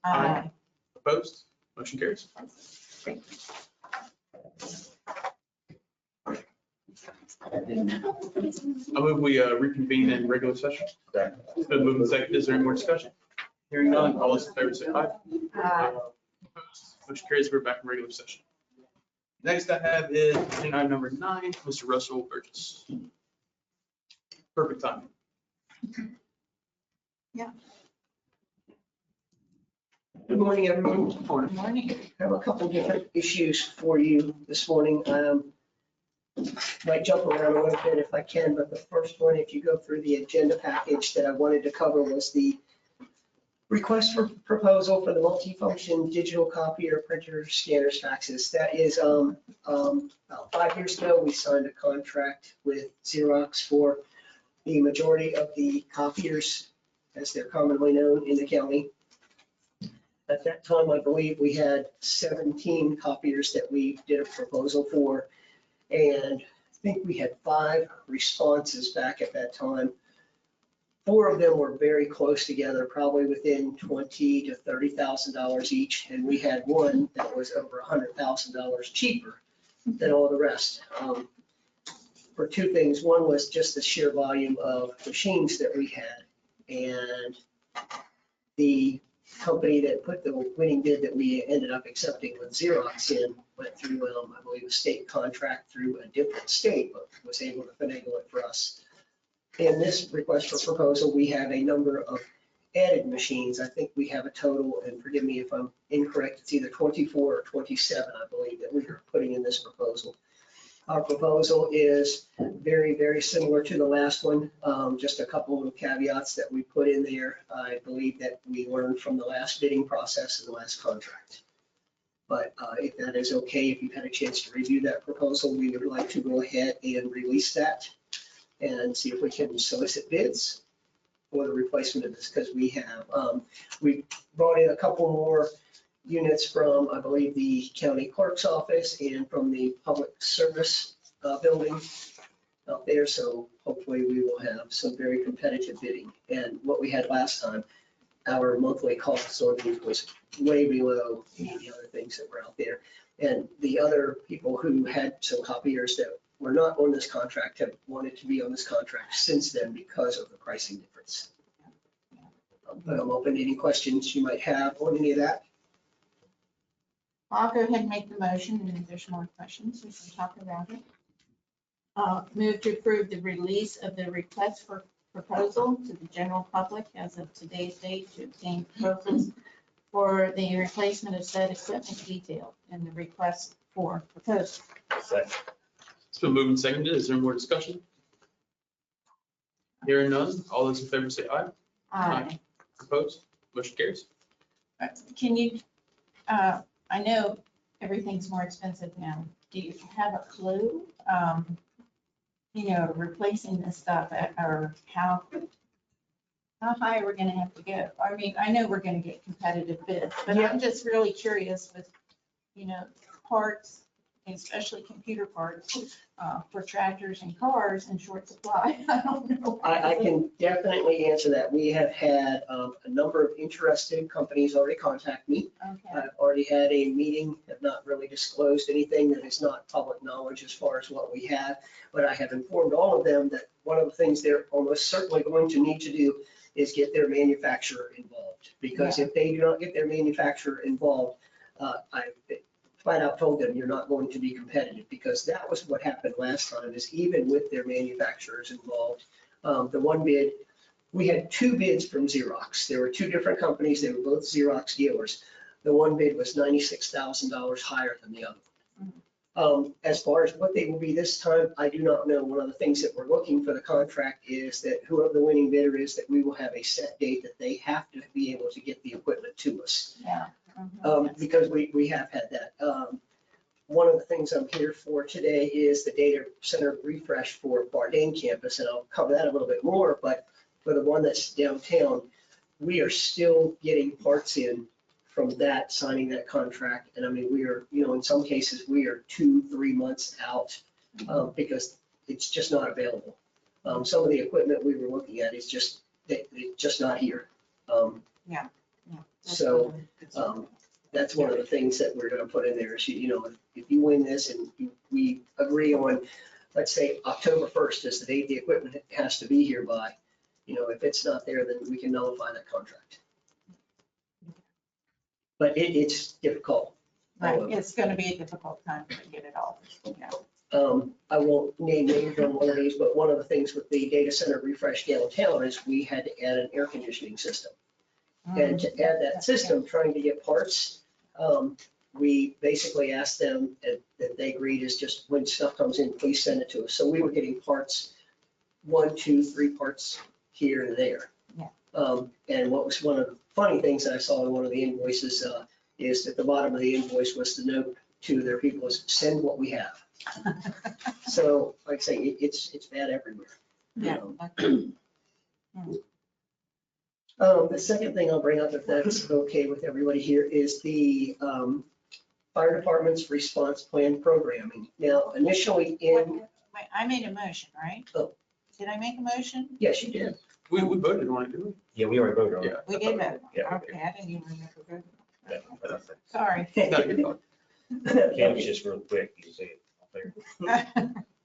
Aye. Opposed? Motion carries. I move we reconvene in regular session. It's been moved and seconded. Is there any more discussion? Hearing none, all those in favor say aye. Opposed? Motion carries. We're back in regular session. Next I have is agenda item number 9, Mr. Russell Burgess. Perfect timing. Yeah. Good morning, everyone. Good morning. I have a couple different issues for you this morning. Might jump around a little bit if I can, but the first one, if you go through the agenda package that I wanted to cover, was the request for proposal for the multifunction digital copier, printer, scanners, faxes. That is, about 5 years ago, we signed a contract with Xerox for the majority of the copiers, as they're commonly known in the county. At that time, I believe we had 17 copiers that we did a proposal for. And I think we had 5 responses back at that time. 4 of them were very close together, probably within $20,000 to $30,000 each. And we had one that was over $100,000 cheaper than all the rest. For 2 things. One was just the sheer volume of machines that we had. And the company that put the winning bid that we ended up accepting with Xerox in went through, I believe, a state contract through a different state, but was able to finagle it for us. In this request for proposal, we have a number of added machines. I think we have a total, and forgive me if I'm incorrect, it's either 24 or 27, I believe, that we are putting in this proposal. Our proposal is very, very similar to the last one. Just a couple of caveats that we put in there. I believe that we learned from the last bidding process and the last contract. But if that is okay, if you've had a chance to review that proposal, we would like to go ahead and release that and see if we can solicit bids for the replacement of this, because we brought in a couple more units from, I believe, the county clerk's office and from the public service building out there. So hopefully we will have some very competitive bidding. And what we had last time, our monthly cost on these was way below any of the other things that were out there. And the other people who had some copiers that were not on this contract have wanted to be on this contract since then because of the pricing difference. But I'm open to any questions you might have on any of that. I'll go ahead and make the motion, and if there's more questions, we can talk about it. Move to approve the release of the request for proposal to the general public as of today's date to obtain proposals for the replacement of said equipment detailed and the request for proposal. Second. It's been moved and seconded. Is there more discussion? Hearing none, all those in favor say aye. Aye. Opposed? Motion carries. Can you, I know everything's more expensive now. Do you have a clue, replacing this stuff or how high are we gonna have to go? I mean, I know we're gonna get competitive bids, but I'm just really curious with, parts, especially computer parts, for tractors and cars in short supply. I don't know. I can definitely answer that. We have had a number of interested companies already contact me. Okay. I've already had a meeting, have not really disclosed anything that is not public knowledge as far as what we have, but I have informed all of them that one of the things they're almost certainly going to need to do is get their manufacturer involved. Because if they do not get their manufacturer involved, I flat out told them, you're not going to be competitive, because that was what happened last time, is even with their manufacturers involved. The one bid, we had 2 bids from Xerox. There were 2 different companies. They were both Xerox dealers. The one bid was $96,000 higher than the other. As far as what they will be this time, I do not know. One of the things that we're looking for the contract is that whoever the winning bidder is, that we will have a set date that they have to be able to get the equipment to us. Yeah. Because we have had that. One of the things I'm here for today is the data center refresh for Bardane campus, and I'll cover that a little bit more, but for the one that's downtown, we are still getting parts in from that, signing that contract. And I mean, we are, in some cases, we are 2-3 months out because it's just not available. Some of the equipment we were looking at is just, it's just not here. Yeah. So that's one of the things that we're gonna put in there is, if you win this and we agree on, let's say, October 1st is the date the equipment has to be here by, if it's not there, then we can nullify that contract. But it's difficult. Right, it's gonna be a difficult time to get it all. Yeah. I won't name names on one of these, but one of the things with the data center refresh downtown is we had to add an air conditioning system. And to add that system, trying to get parts, we basically asked them, and that they agreed, is just when stuff comes in, please send it to us. So we were getting parts, 1, 2, 3 parts here and there. Yeah. And what was one of the funny things that I saw in one of the invoices is at the bottom of the invoice was the note to their people is send what we have. So like I say, it's bad everywhere. Yeah. The second thing I'll bring up, if that's okay with everybody here, is the fire department's response plan programming. Now, initially in. Wait, I made a motion, right? Oh. Did I make a motion? Yes, you did. We voted on it, didn't we? Yeah, we already voted on it. Yeah. We did vote. Yeah. Okay, I didn't even remember voting. Yeah. Sorry. No, you're fine. Canvas just real quick, you see it up there.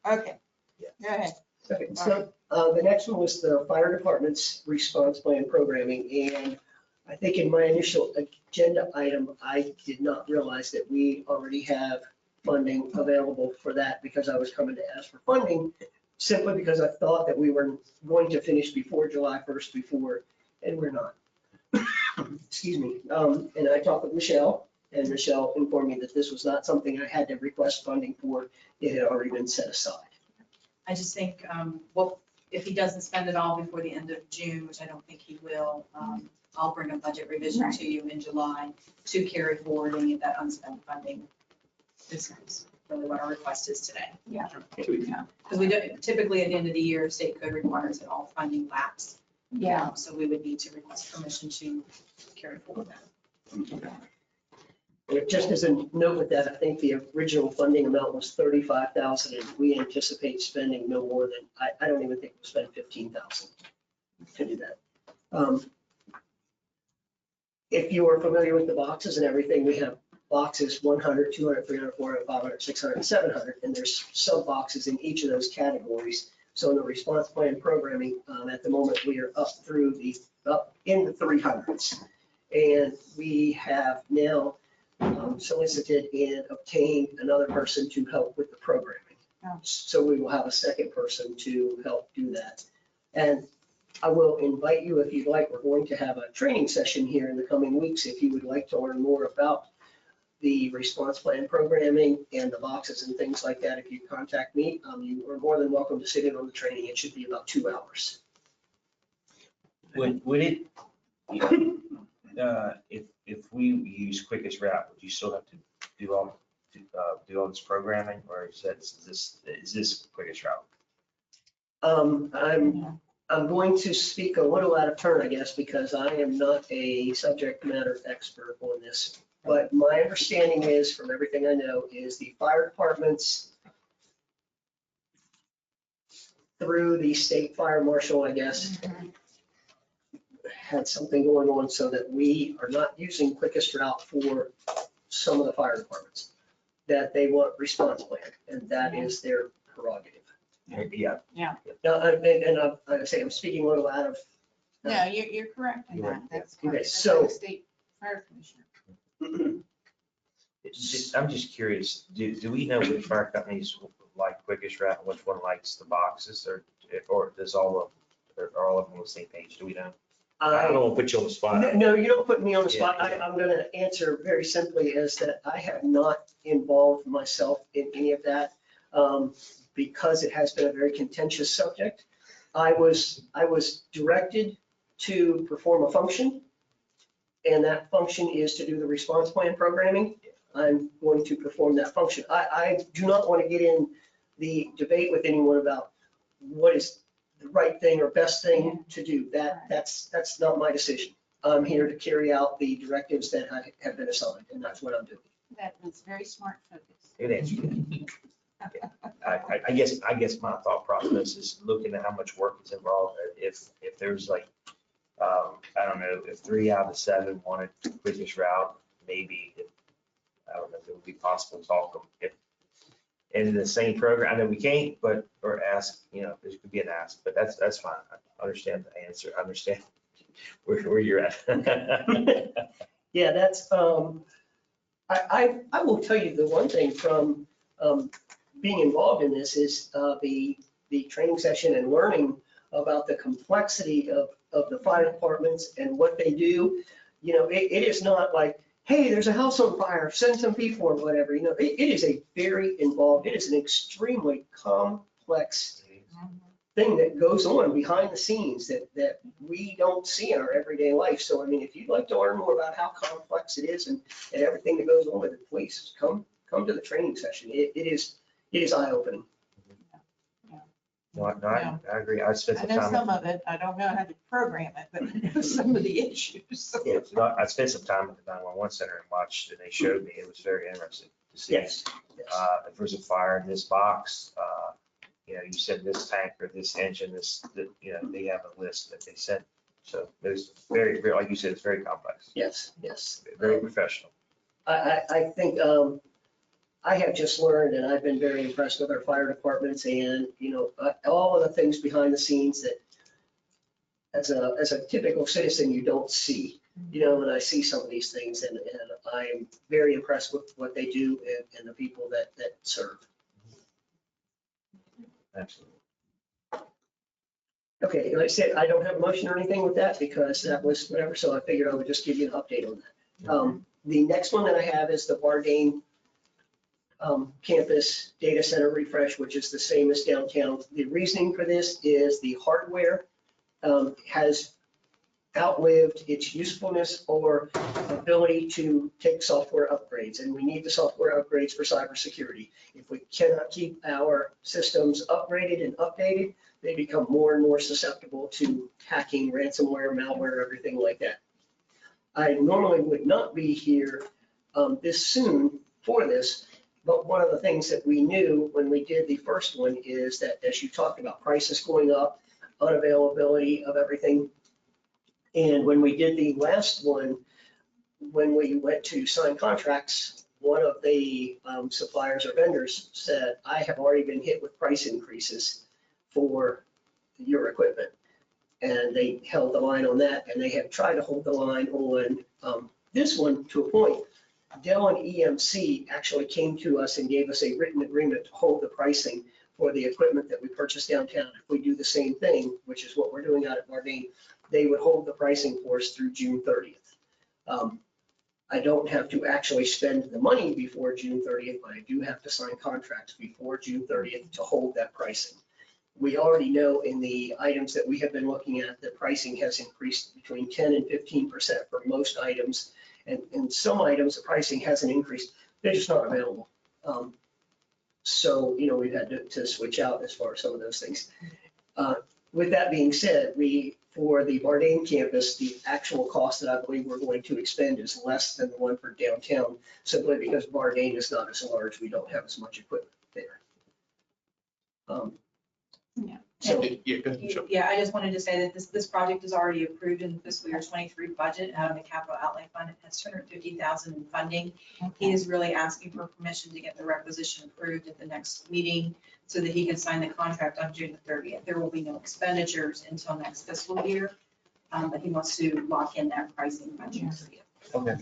Okay, Yeah. go ahead. Okay, so the next one was the fire department's response plan programming. And I think in my initial agenda item, I did not realize that we already have funding available for that, because I was coming to ask for funding simply because I thought that we were going to finish before July 1st and we're not. Excuse me. And I talked with Michelle, and Michelle informed me that this was not something I had to request funding for. It had already been set aside. I just think, if he doesn't spend it all before the end of June, which I don't think he will, I'll bring a budget revision to you in July to carry forward any of that unspent funding. This is really what our request is today. Yeah. Because we don't, typically at the end of the year, state code requires that all funding lapse. Yeah. So we would need to request permission to carry forward that. Just as a note with that, I think the original funding amount was 35,000, and we anticipate spending no more than, I don't even think we'll spend 15,000 to do that. If you are familiar with the boxes and everything, we have boxes 100, 200, 300, 400, 500, 600, and 700, and there's sub boxes in each of those categories. So in the response plan programming, at the moment, we are up in the 300s. And we have now solicited and obtained another person to help with the programming. So we will have a second person to help do that. And I will invite you, if you'd like, we're going to have a training session here in the coming weeks. If you would like to learn more about the response plan programming and the boxes and things like that, if you contact me, you are more than welcome to sit in on the training. It should be about 2 hours. Would it, if we use quickest route, would you still have to do all this programming, or is this quickest route? I'm going to speak a little out of turn, I guess, because I am not a subject matter expert on this. But my understanding is, from everything I know, is the fire departments through the state fire marshal, I guess, had something going on so that we are not using quickest route for some of the fire departments, that they want response plan, and that is their prerogative. Yeah. Yeah. Now, and I say I'm speaking a little out of. No, you're correct in that. That's Okay, correct. so. That's the state fire commissioner. I'm just curious, do we know which fire companies like quickest route and which one likes the boxes, or does are all of them on the same page? Do we know? I don't want to put you on the spot. No, you don't put me on the spot. Yeah. I'm going to answer very simply is that I have not involved myself in any of that because it has been a very contentious subject. I was directed to perform a function, and that function is to do the response plan programming. I'm going to perform that function. I do not want to get in the debate with anyone about what is the right thing or best thing to do. That's not my decision. I'm here to carry out the directives that have been assigned, and that's what I'm doing. That was very smart focus. Good answer. I guess my thought process is looking at how much work is involved. If there's like, I don't know, if 3 out of the 7 wanted the quickest route, maybe, I don't know if it would be possible to talk them if in the same program. I know we can't, or ask, there could be an ask, but that's fine. I understand the answer. I understand where you're at. Yeah, that's, I will tell you the one thing from being involved in this is the training session and learning about the complexity of the fire departments and what they do. It is not like, hey, there's a house on fire, send some people or whatever. It is a very involved, it is an extremely complex thing that goes on behind the scenes that we don't see in our everyday life. So, if you'd like to learn more about how complex it is and everything that goes on with it, please come to the training session. It is eye-opening. No, I agree. I spent I some know time. some of it. I don't know how to program it, but I know some of the issues. Yeah, I spent some time at the 911 center and watched, and they showed me, it was very interesting to see. Yes. If there's a fire in this box, you said this tank or this engine, they have a list that they sent. So there's very, very, like you said, it's very complex. Yes. Very professional. I think I have just learned, and I've been very impressed with our fire departments and, all of the things behind the scenes that as a typical citizen, you don't see, and I see some of these things and I'm very impressed with what they do and the people that serve. Absolutely. Okay, like I said, I don't have a motion or anything with that because that was whatever, so I figured I would just give you an update on that. The next one that I have is the Bardane campus data center refresh, which is the same as downtown. The reasoning for this is the hardware has outlived its usefulness or ability to take software upgrades, and we need the software upgrades for cybersecurity. If we cannot keep our systems upgraded and updated, they become more and more susceptible to hacking, ransomware, malware, everything like that. I normally would not be here this soon for this, but one of the things that we knew when we did the first one is that, as you talked about, prices going up, unavailability of everything. And when we did the last one, when we went to sign contracts, one of the suppliers or vendors said, I have already been hit with price increases for your equipment. And they held the line on that, and they have tried to hold the line on this one to a point. Dell and EMC actually came to us and gave us a written agreement to hold the pricing for the equipment that we purchased downtown. If we do the same thing, which is what we're doing out at Bardane, they would hold the pricing for us through June 30th. I don't have to actually spend the money before June 30th, but I do have to sign contracts before June 30th to hold that pricing. We already know in the items that we have been looking at, the pricing has increased between 10 and 15% for most items. And some items, the pricing hasn't increased. They're just not available. So, we've had to switch out as far as some of those things. With that being said, for the Bardane campus, the actual cost that I believe we're going to expend is less than the one for downtown, simply because Bardane is not as large. We don't have as much equipment there. Yeah, I just wanted to say that this project is already approved in the fiscal year 23 budget out of the capital outlay fund. It has 250,000 in funding. He is really asking for permission to get the requisition approved at the next meeting so that he can sign the contract on June the 30th. There will be no expenditures until next fiscal year, but he wants to lock in that pricing by June 30th. Okay,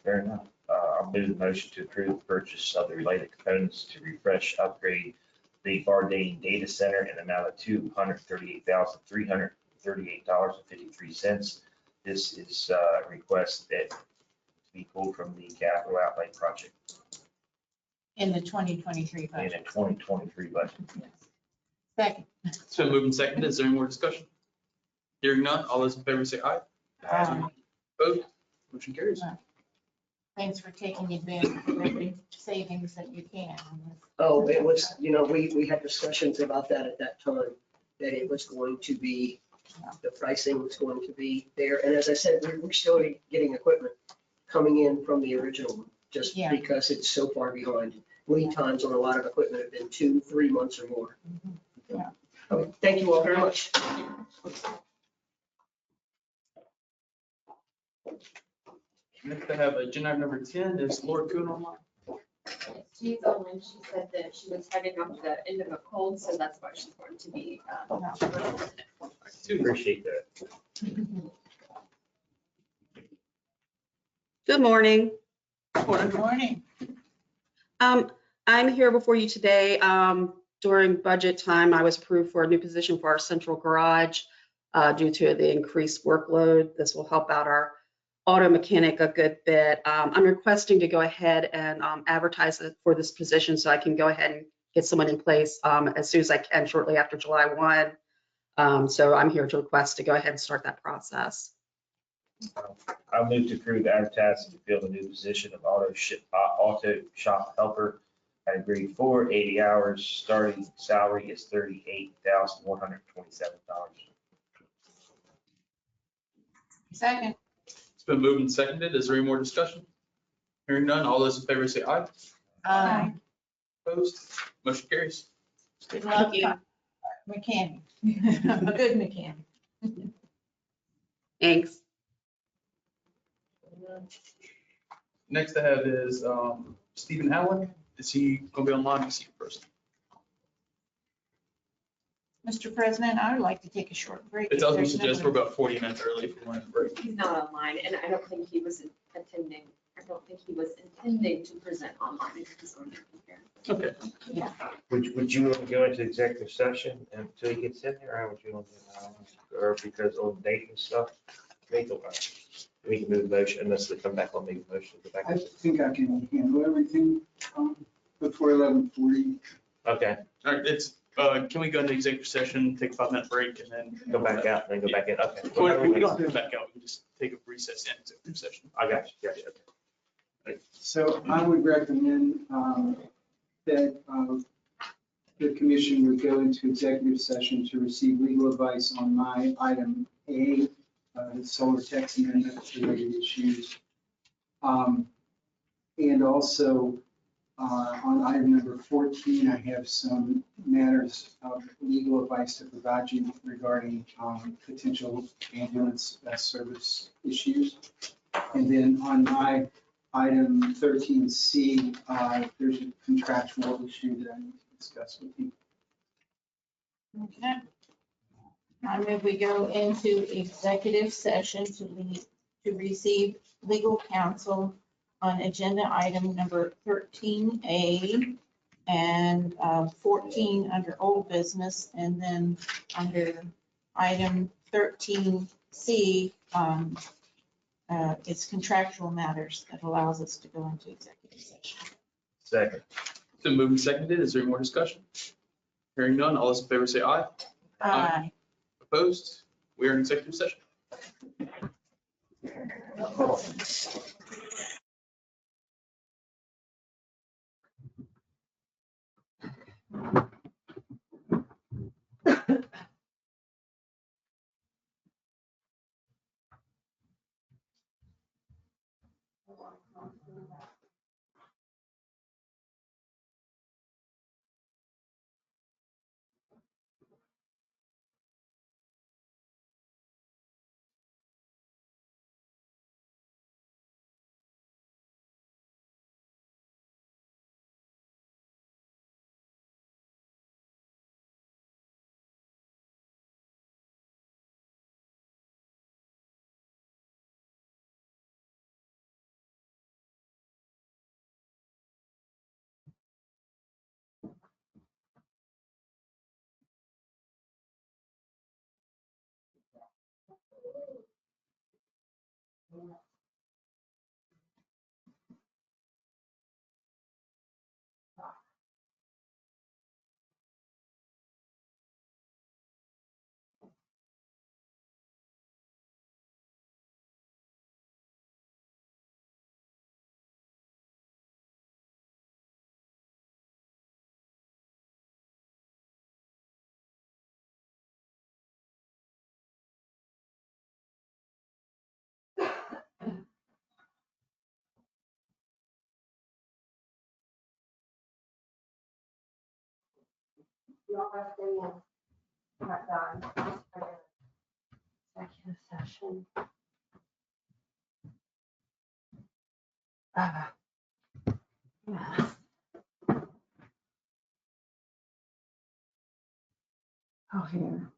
fair enough. I'll move the motion to approve the purchase of the related components to refresh, upgrade the Bardane Data Center in the amount of $238,338.53. This is a request that to be pulled from the capital outlay project In the 2023 in budget. the 2023 budget. Second. It's been moved and seconded. Is there any more discussion? Hearing none, all those in favor say aye. Opposed? Motion carries. Thanks for taking advantage of every savings that you can. Oh, it was, we had discussions about that at that time, that it was going to be, the pricing was going to be there. And as I said, we're still getting equipment coming in from the original one, just Yeah. because it's so far behind. Lead times on a lot of equipment have been 2-3 months or more. Yeah. Okay, thank you all very much. Next, I have agenda item number 10 is Laura Kuhn online. She's online. She said that she was heading up the end of a cold, so that's why she's going to be. Appreciate that. Good morning. Good morning. I'm here before you today. During budget time, I was approved for a new position for our central garage due to the increased workload. This will help out our auto mechanic a good bit. I'm requesting to go ahead and advertise it for this position so I can go ahead and get someone in place as soon as I can, shortly after July 1. So I'm here to request to go ahead and start that process. I'll move to approve advertising to fill the new position of auto shop helper at grade 4, 80 hours. Starting salary is $38,127. Second. It's been moved and seconded. Is there any more discussion? Hearing none, all those in favor say aye. Aye. Opposed? Motion carries. Good luck, mechanic. A good mechanic. Thanks. Next I have is Stephen Allen. Is he going to be online to see you first? Mr. President, I would like to take a short break. It's also if there's suggest we're nobody- about 40 minutes early if we want to break. He's not online, and I don't think he was attending. I don't think he was intending to present online. If he's on here. Okay. Yeah. Would you want to go into executive session until he gets in there, or would you want to, or because on date and stuff? We can move the motion unless they come back on the motion. Go back. I think I can handle everything before 11:40. Okay, All right, can we go into executive session, take a 5-minute break, and then go back out, then go back in. Okay. We don't have to go back out. We can just take a recess in executive session. I got you. Okay. So I would recommend that the commission would go into executive session to receive legal advice on my item A, the solar tax amendment related issues. And also on item number 14, I have some matters of legal advice to provide you regarding potential ambulance service issues. And then on my item 13C, there's a contractual issue that I need to discuss with you. Okay. I move we go into executive session to receive legal counsel on agenda item number 13A and 14 under old business, and then under item 13C, it's contractual matters that allows us to go into executive session. Second. It's been moved and seconded. Is there any more discussion? Hearing none, all those in favor say aye. Aye. Opposed? We are in executive session. Y'all are staying. Not done. Executive session. Yes. Oh, here.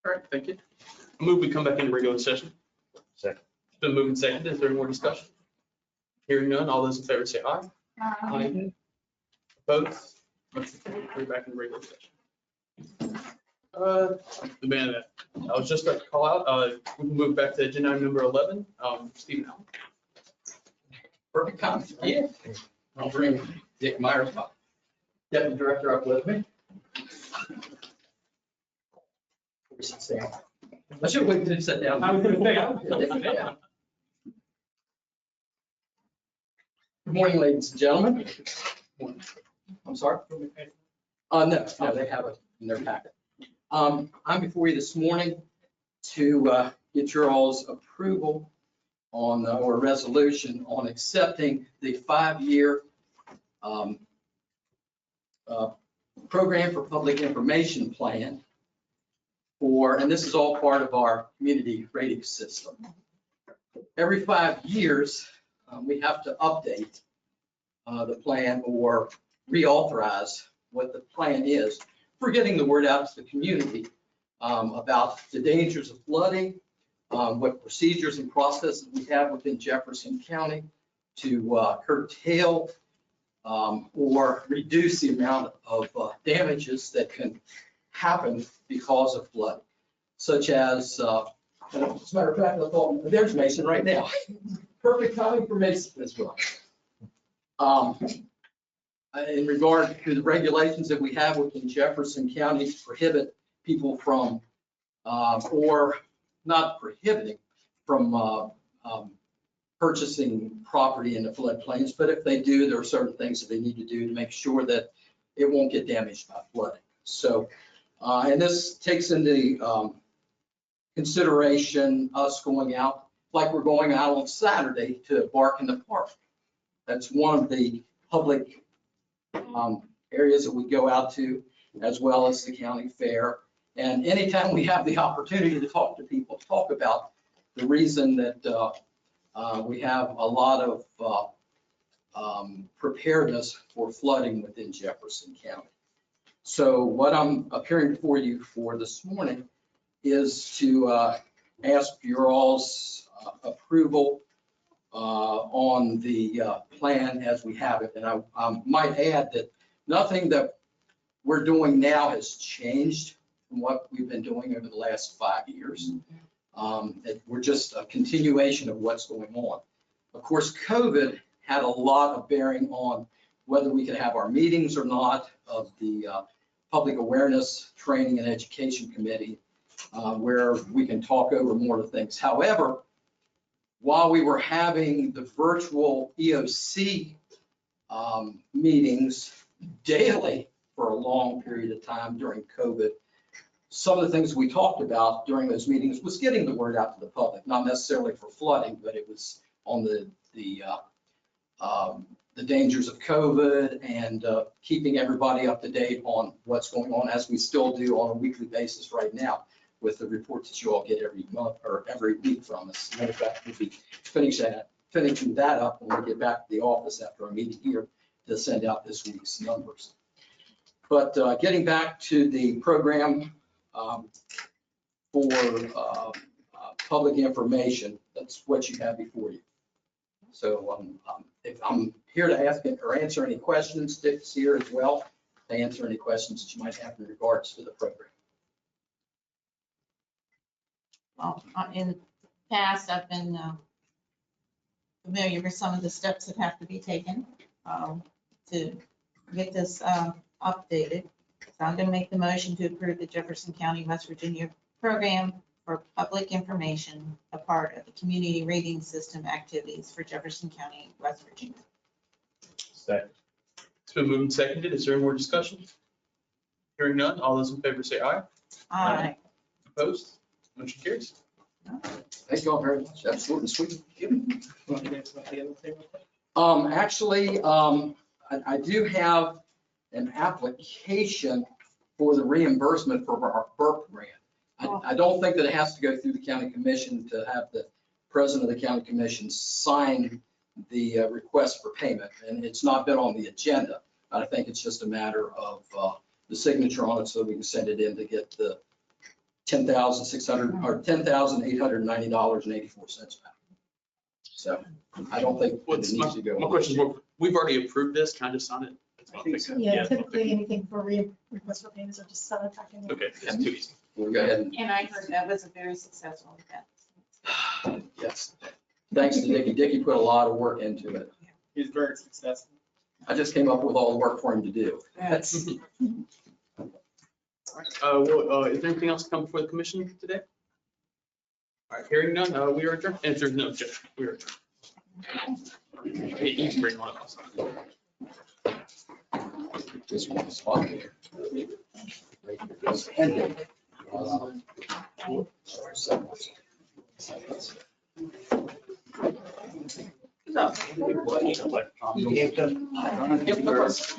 All right, thank you. I move we come back into regular session. Second. It's been moved and seconded. Is there any more discussion? Hearing none, all those in favor say aye. Aye. Opposed? Motion carried. We're back in regular session. The man that I was just about to call out, we can move back to agenda item number 11, Stephen Allen. Perfect time. Yeah. I'll bring Dick Myers, Deputy Director, up with me. I should wait till you sit down. I was gonna say, I was gonna sit down. Good morning, ladies and gentlemen. I'm sorry? No, they have it in their packet. I'm before you this morning to get your all's approval on, or resolution on accepting the 5-year program for public information plan for, and this is all part of our community rating system. Every 5 years, we have to update the plan or reauthorize what the plan is for getting the word out to the community about the dangers of flooding, what procedures and processes we have within Jefferson County to curtail or reduce the amount of damages that can happen because of flooding, such as, as a matter of fact, I thought, there's Mason right now. Perfect timing for Mason as well. In regard to the regulations that we have within Jefferson County to prohibit people from, or not prohibiting from purchasing property in the floodplains, but if they do, there are certain things that they need to do to make sure that it won't get damaged by flooding. So, and this takes into consideration us going out, like we're going out on Saturday to Bark in the Park. That's one of the public areas that we go out to, as well as the county fair. And anytime we have the opportunity to talk to people, talk about the reason that we have a lot of preparedness for flooding within Jefferson County. So what I'm appearing before you for this morning is to ask your all's approval on the plan as we have it. And I might add that nothing that we're doing now has changed from what we've been doing over the last 5 years. We're just a continuation of what's going on. Of course, COVID had a lot of bearing on whether we could have our meetings or not of the Public Awareness Training and Education Committee, where we can talk over more of the things. However, while we were having the virtual EOC meetings daily for a long period of time during COVID, some of the things we talked about during those meetings was getting the word out to the public, not necessarily for flooding, but it was on the dangers of COVID and keeping everybody up to date on what's going on, as we still do on a weekly basis right now with the reports that you all get every month or every week from us. As a matter of fact, we'll be finishing that up when we get back to the office after our meeting here to send out this week's numbers. But getting back to the program for public information, that's what you have before you. So if I'm here to ask or answer any questions, Dick's here as well to answer any questions that you might have in regards to the program. Well, in the past, I've been familiar with some of the steps that have to be taken to get this updated. So I'm going to make the motion to approve the Jefferson County, West Virginia program for public information, a part of the community rating system activities for Jefferson County, West Virginia. Second. It's been moved and seconded. Is there any more discussion? Hearing none, all those in favor say aye. Aye. Opposed? Motion carries. Thank you all very much. Absolutely sweet. Actually, I do have an application for the reimbursement for our BURP grant. I don't think that it has to go through the county commission to have the president of the county commission sign the request for payment, and it's not been on the agenda. I think it's just a matter of the signature on it so we can send it in to get the $10,600 or $10,890.84 back. So I don't think it needs to go. My question is, we've already approved this, can I just sign it? I think so. Yeah, typically anything for request for payments are just sell it back in. Okay, that's too easy. We'll go ahead and, And I heard that was a very successful event. yes. Thanks to Dickie. Dickie put a lot of work into it. He's very successful. I just came up with all the work for him to do. That's Is there anything else to come before the commission today? All right, hearing none, we are adjourned. And if there's no objection, we are adjourned. Hey, you can bring one up. Just one spot there. Yep, of course.